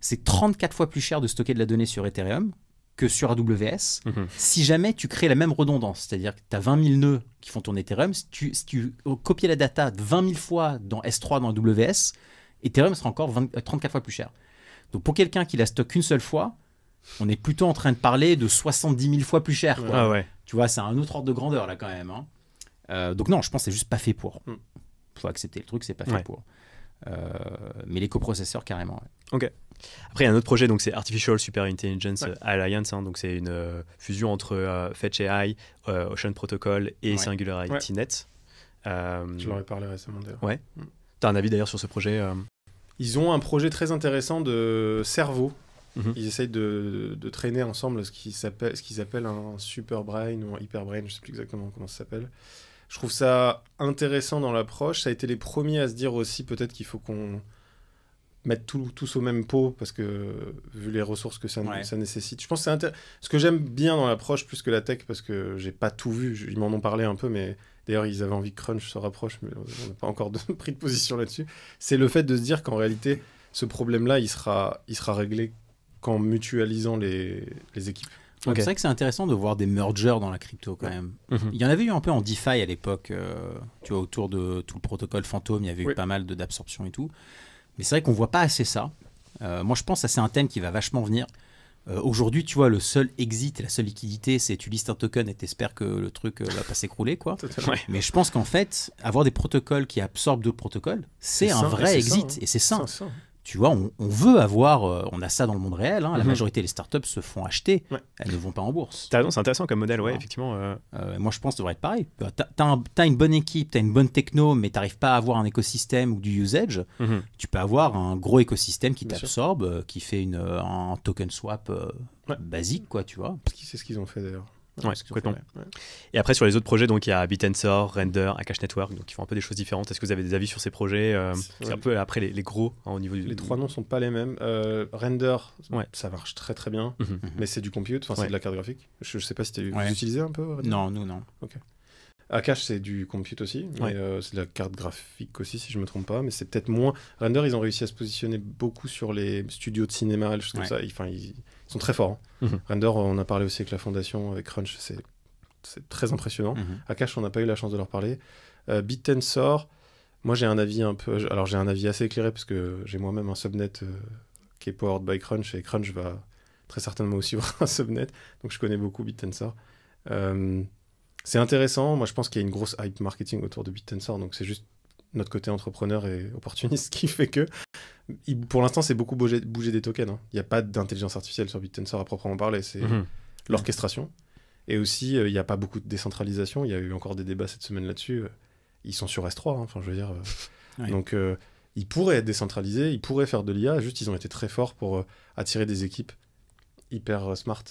A: c'est 34 fois plus cher de stocker de la donnée sur Ethereum que sur AWS, si jamais tu crées la même redondance. C'est-à-dire que tu as 20 000 nœuds qui font tourner Ethereum, si tu copies la data 20 000 fois dans S3 dans AWS, Ethereum sera encore 34 fois plus cher. Donc pour quelqu'un qui la stocke qu'une seule fois, on est plutôt en train de parler de 70 000 fois plus cher. Quoi. Tu vois, c'est un autre ordre de grandeur là quand même. Hein. Donc non, je pense que c'est juste pas fait pour. Faut accepter le truc, c'est pas fait pour. Mais les coprocesseurs carrément.
C: Ok. Après, il y a un autre projet, donc c'est Artificial Super Intelligence Alliance. Hein, donc c'est une fusion entre Fetch AI, Ocean Protocol et SingularityNet.
B: Je leur ai parlé récemment d'ailleurs.
C: Ouais. T'as un avis d'ailleurs sur ce projet
B: Ils ont un projet très intéressant de cerveau. Ils essayent de traîner ensemble ce qu'ils appellent un super brain ou un hyper brain, je ne sais plus exactement comment ça s'appelle. Je trouve ça intéressant dans l'approche. Ça a été les premiers à se dire aussi peut-être qu'il faut qu'on mette tous au même pot parce que vu les ressources que ça nécessite. Je pense que c'est ce que j'aime bien dans l'approche plus que la tech parce que j'ai pas tout vu. Ils m'en ont parlé un peu, mais d'ailleurs ils avaient envie que Crunch se rapproche, mais on n'a pas encore pris de position là-dessus. C'est le fait de se dire qu'en réalité ce problème-là il sera réglé qu'en mutualisant les équipes.
A: C'est vrai que c'est intéressant de voir des mergers dans la crypto quand même. Il y en avait eu un peu en DeFi à l'époque, tu vois, autour de tout le protocole Phantom, il y avait eu pas mal d'absorption et tout. Mais c'est vrai qu'on voit pas assez ça. Moi, je pense que c'est un thème qui va vachement venir. Aujourd'hui, tu vois, le seul exit et la seule liquidité, c'est tu listes un token et t'espères que le truc va pas s'écrouler, quoi. Mais je pense qu'en fait, avoir des protocoles qui absorbent d'autres protocoles, c'est un vrai exit et c'est sain. Tu vois, on veut avoir, on a ça dans le monde réel, hein, la majorité des startups se font acheter, elles ne vont pas en bourse.
C: T'as raison, c'est intéressant comme modèle, effectivement.
A: Moi, je pense que ça devrait être pareil. T'as une bonne équipe, t'as une bonne techno, mais t'arrives pas à avoir un écosystème ou du usage, tu peux avoir un gros écosystème qui t'absorbe, qui fait un token swap basique, quoi, tu vois.
B: Qui sait ce qu'ils ont fait d'ailleurs.
C: Ouais,
B: ce qu'ils ont
C: complètement.
B: fait, ouais.
C: Et après, sur les autres projets, donc il y a Bitensor, Render, Akash Network, donc ils font un peu des choses différentes. Est-ce que vous avez des avis sur ces projets C'est
B: Ouais.
C: un peu après les gros au niveau du.
B: Les 3 noms sont pas les mêmes. Render,
C: Ouais.
B: ça marche très très bien,
C: Mhm.
B: mais c'est du compute, c'est
C: Ouais.
B: de la carte graphique. Je sais pas si
A: Ouais.
B: vous utilisez un peu Render?
A: Non, nous, non.
B: Akash, c'est du compute aussi, mais
C: Ouais.
B: c'est de la carte graphique aussi, si je me trompe pas, mais c'est peut-être moins. Render, ils ont réussi à se positionner beaucoup sur les studios de cinéma, les choses comme
A: Ouais.
B: ça. Ils sont très forts. Hein.
C: Mhm.
B: Render, on a parlé aussi avec la fondation, avec Crunch, c'est très impressionnant. Akash, on n'a pas eu la chance de leur parler. Bitensor, moi j'ai un avis un peu. Alors j'ai un avis assez éclairé parce que j'ai moi-même un subnet qui est powered by Crunch et Crunch va très certainement aussi avoir un subnet, donc je connais beaucoup Bitensor. C'est intéressant, moi je pense qu'il y a une grosse hype marketing autour de Bitensor, donc c'est juste notre côté entrepreneur et opportuniste qui fait que, pour l'instant c'est beaucoup bouger des tokens, hein. Il n'y a pas d'intelligence artificielle sur Bitensor à proprement parler, c'est l'orchestration. Et aussi, il n'y a pas beaucoup de décentralisation, il y a eu encore des débats cette semaine là-dessus, ils sont sur S3, hein, enfin je veux dire,
A: Ouais.
B: donc ils pourraient être décentralisés, ils pourraient faire de l'IA, juste ils ont été très forts pour attirer des équipes hyper smart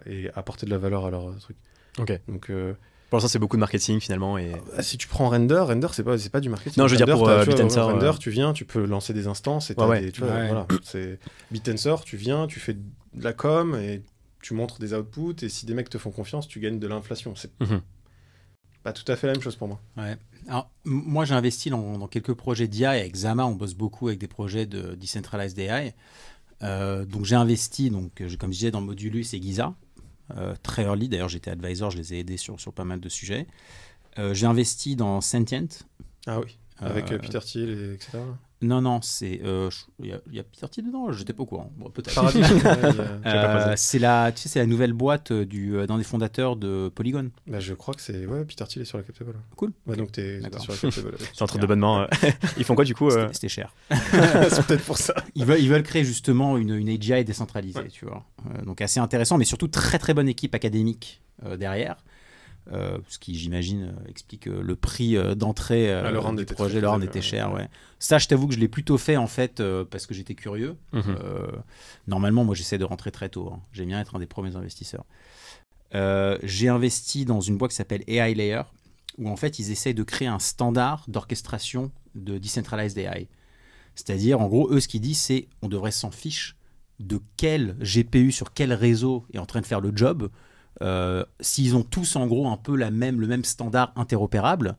B: et apporter de la valeur à leur truc.
C: Ok.
B: Donc,
C: Pour l'instant, c'est beaucoup de marketing finalement. Et...
B: si tu prends Render, c'est pas du marketing.
C: Non, je veux dire
B: Render,
C: pour
B: tu vois,
C: Bitensor.
B: Render, tu viens, tu peux lancer des instances et t'as
C: Ouais.
B: des, tu vois,
A: Ouais.
B: voilà, c'est Bitensor, tu viens, tu fais de la com et tu montres des outputs et si des mecs te font confiance, tu gagnes de l'inflation. C'est
C: Mhm.
B: pas tout à fait la même chose pour moi.
A: Ouais. Alors, moi, j'ai investi dans quelques projets d'IA et avec Zama, on bosse beaucoup avec des projets de Decentralized AI. Donc, j'ai investi, comme je disais, dans Modulus et Giza. Très early, d'ailleurs, j'étais advisor, je les ai aidés sur pas mal de sujets. J'ai investi dans Sentient.
B: Ah oui, avec Peter Thiel et etc.
A: Non, c'est. Il y a Peter Thiel dedans, j'étais pas au courant. Bon, peut-être.
B: Paradigme,
A: C'est la nouvelle boîte d'un des fondateurs de Polygon.
B: bah, je crois que c'est Peter Thiel est sur la cap table.
A: Cool.
B: Ouais,
A: Ok.
B: donc t'es
A: D'accord.
B: sur la cap table.
C: C'est entre de bonnes mains. Ils font quoi du coup
A: C'était cher.
B: C'est peut-être pour ça.
A: Ils veulent créer justement une AGI décentralisée,
B: Ouais.
A: tu vois. Donc assez intéressant, mais surtout très très bonne équipe académique derrière. Ce qui, j'imagine, explique le prix d'entrée
B: le round
A: du
B: était
A: projet.
B: très,
A: Le round
B: très
A: était
B: élevé,
A: cher,
B: ouais.
A: ouais. Ça, je t'avoue que je l'ai plutôt fait en fait parce que j'étais curieux.
C: Mhm.
A: Normalement, moi, j'essaie de rentrer très tôt. Hein. J'aime bien être un des premiers investisseurs. J'ai investi dans une boîte qui s'appelle AI Layer, où en fait, ils essayent de créer un standard d'orchestration de Decentralized AI. C'est-à-dire, en gros, eux, ce qu'ils disent, c'est on devrait s'en fiche de quel GPU sur quel réseau est en train de faire le job. S'ils ont tous, en gros, un peu le même standard interopérable,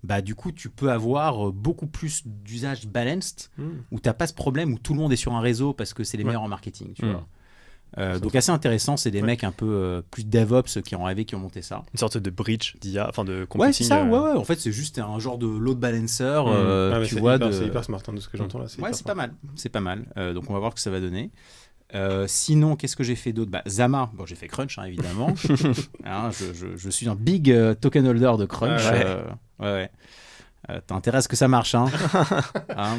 A: bah, du coup, tu peux avoir beaucoup plus d'usages balanced, où tu n'as pas ce problème où tout le monde est sur un réseau parce que c'est les meilleurs en marketing. Tu vois. Donc assez intéressant, c'est des mecs un peu plus DevOps qui ont rêvé, qui ont monté ça.
C: Une sorte de bridge d'IA, enfin de computing.
A: Ouais, c'est ça, ouais. En fait, c'est juste un genre de load balancer,
B: Mais
A: tu
B: c'est
A: vois.
B: c'est hyper smart, hein, de ce que j'entends là.
A: Ouais, c'est pas mal. C'est pas mal. Donc on va voir ce que ça va donner. Sinon, qu'est-ce que j'ai fait d'autre? Zama, bon, j'ai fait Crunch, hein, évidemment. Hein, je suis un big token holder de Crunch. Ouais. T'as intérêt à ce que ça marche. Hein.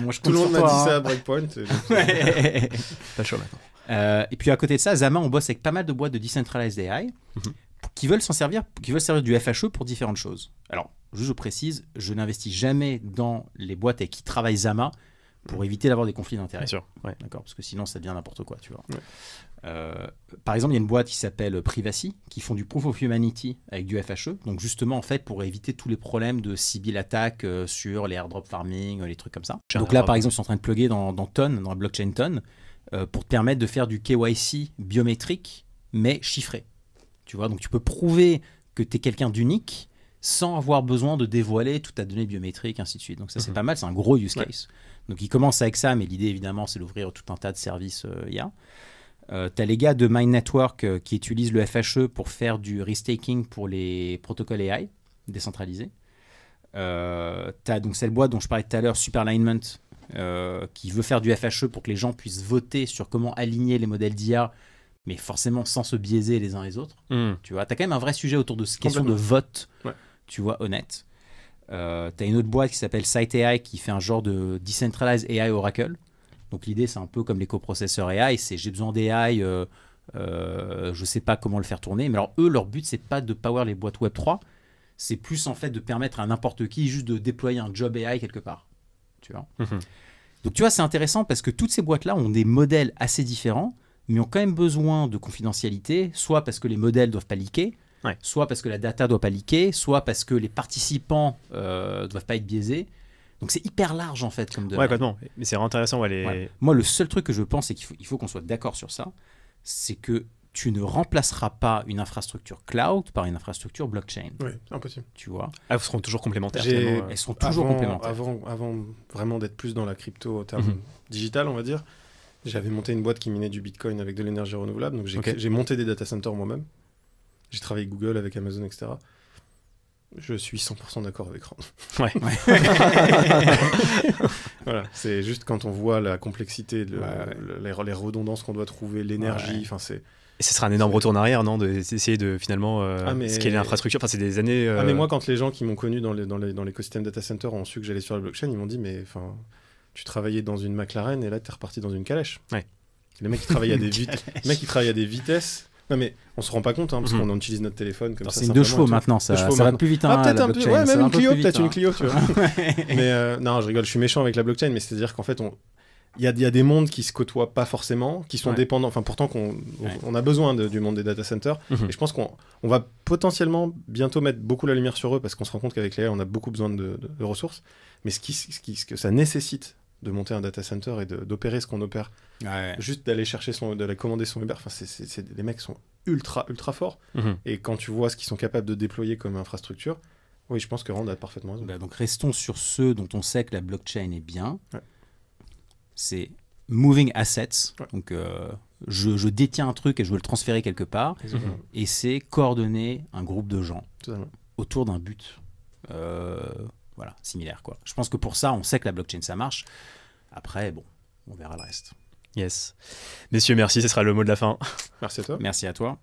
A: Moi, je
B: Tout le
A: compte
B: monde
A: sur
B: m'a
A: toi,
B: dit
A: hein.
B: ça à Breakpoint.
C: Pas le choix maintenant.
A: Et puis à côté de ça, Zama, on bosse avec pas mal de boîtes de Decentralized AI qui veulent servir du FHE pour différentes choses. Alors, juste je précise, je n'investis jamais dans les boîtes avec qui travaille Zama pour éviter d'avoir des conflits d'intérêts.
C: Bien sûr. Ouais.
A: D'accord, parce que sinon ça devient n'importe quoi, tu vois.
B: Ouais.
A: Par exemple, il y a une boîte qui s'appelle Privacy, qui font du Proof of Humanity avec du FHE, donc justement en fait pour éviter tous les problèmes de Sybil attack sur les airdrop farming, les trucs comme ça. Donc là, par exemple, ils sont en train de plugger dans Ton, dans la blockchain Ton, pour te permettre de faire du KYC biométrique, mais chiffré. Tu vois, donc tu peux prouver que tu es quelqu'un d'unique sans avoir besoin de dévoiler toute ta donnée biométrique, ainsi de suite. Donc ça, c'est pas mal, c'est un gros use case. Donc ils commencent avec ça, mais l'idée, évidemment, c'est d'ouvrir tout un tas de services IA. Tu as les gars de Mind Network qui utilisent le FHE pour faire du restaking pour les protocoles AI décentralisés. Tu as donc cette boîte dont je parlais tout à l'heure, Superalignment, qui veut faire du FHE pour que les gens puissent voter sur comment aligner les modèles d'IA, mais forcément sans se biaiser les uns les autres. Tu vois, tu as quand même un vrai sujet autour de cette question de vote, tu vois, honnête. Tu as une autre boîte qui s'appelle SiteAI qui fait un genre de Decentralized AI Oracle. Donc l'idée, c'est un peu comme les coprocesseurs AI, c'est j'ai besoin d'AI, je sais pas comment le faire tourner. Mais alors eux, leur but, c'est pas de power les boîtes Web3, c'est plus en fait de permettre à n'importe qui juste de déployer un job AI quelque part. Tu vois. Donc tu vois, c'est intéressant parce que toutes ces boîtes-là ont des modèles assez différents, mais ont quand même besoin de confidentialité, soit parce que les modèles ne doivent pas leaker, soit parce que la data ne doit pas leaker, soit parce que les participants ne doivent pas être biaisés. Donc c'est hyper large en fait comme domaine.
C: Ouais, complètement. Mais c'est vraiment intéressant.
A: Moi, le seul truc que je pense, c'est qu'il faut qu'on soit d'accord sur ça, c'est que tu ne remplaceras pas une infrastructure cloud par une infrastructure blockchain.
B: Oui, impossible.
A: Tu vois.
C: Elles seront toujours complémentaires.
A: Elles seront toujours complémentaires.
B: Avant vraiment d'être plus dans la crypto au terme digital, on va dire, j'avais monté une boîte qui minait du Bitcoin avec de l'énergie renouvelable. Donc j'ai monté des data centers moi-même. J'ai travaillé avec Google, avec Amazon, etc. Je suis 100% d'accord avec Rand.
C: Ouais.
B: Voilà, c'est juste quand on voit la complexité, les redondances qu'on doit trouver, l'énergie, enfin c'est...
C: Et ce sera un énorme retour en arrière, non, d'essayer de finalement scaler l'infrastructure. Enfin, c'est des années.
B: Mais moi, quand les gens qui m'ont connu dans l'écosystème data center ont su que j'allais sur la blockchain, ils m'ont dit mais enfin, tu travaillais dans une McLaren et là tu es reparti dans une calèche.
C: Ouais.
B: Les mecs qui travaillent à des vitesses. Non mais on se rend pas compte parce qu'on utilise notre téléphone comme ça.
A: C'est une 2 chevaux maintenant, ça va plus vite.
B: Peut-être un peu. Ouais, même une Clio,
A: peut-être
B: une Clio, tu vois. Mais non, je rigole, je suis méchant avec la blockchain, mais c'est-à-dire qu'en fait il y a des mondes qui se côtoient pas forcément, qui sont dépendants. Enfin, pourtant on a besoin du monde des data centers. Et je pense qu'on va potentiellement bientôt mettre beaucoup la lumière sur eux parce qu'on se rend compte qu'avec l'AI, on a beaucoup besoin de ressources. Mais ce que ça nécessite de monter un data center et d'opérer ce qu'on opère, juste d'aller chercher d'aller commander son Uber. Enfin, les mecs sont ultra forts. Et quand tu vois ce qu'ils sont capables de déployer comme infrastructure, oui, je pense que Rand a parfaitement raison.
A: Donc restons sur ceux dont on sait que la blockchain est bien. C'est moving assets. Donc je détiens un truc et je veux le transférer quelque part. Et c'est coordonner un groupe de gens autour d'un but similaire, quoi. Je pense que pour ça, on sait que la blockchain, ça marche. Après, bon, on verra le reste.
C: Yes. Messieurs, merci. Ce sera le mot de la fin.
B: Merci à toi.
A: Merci à toi.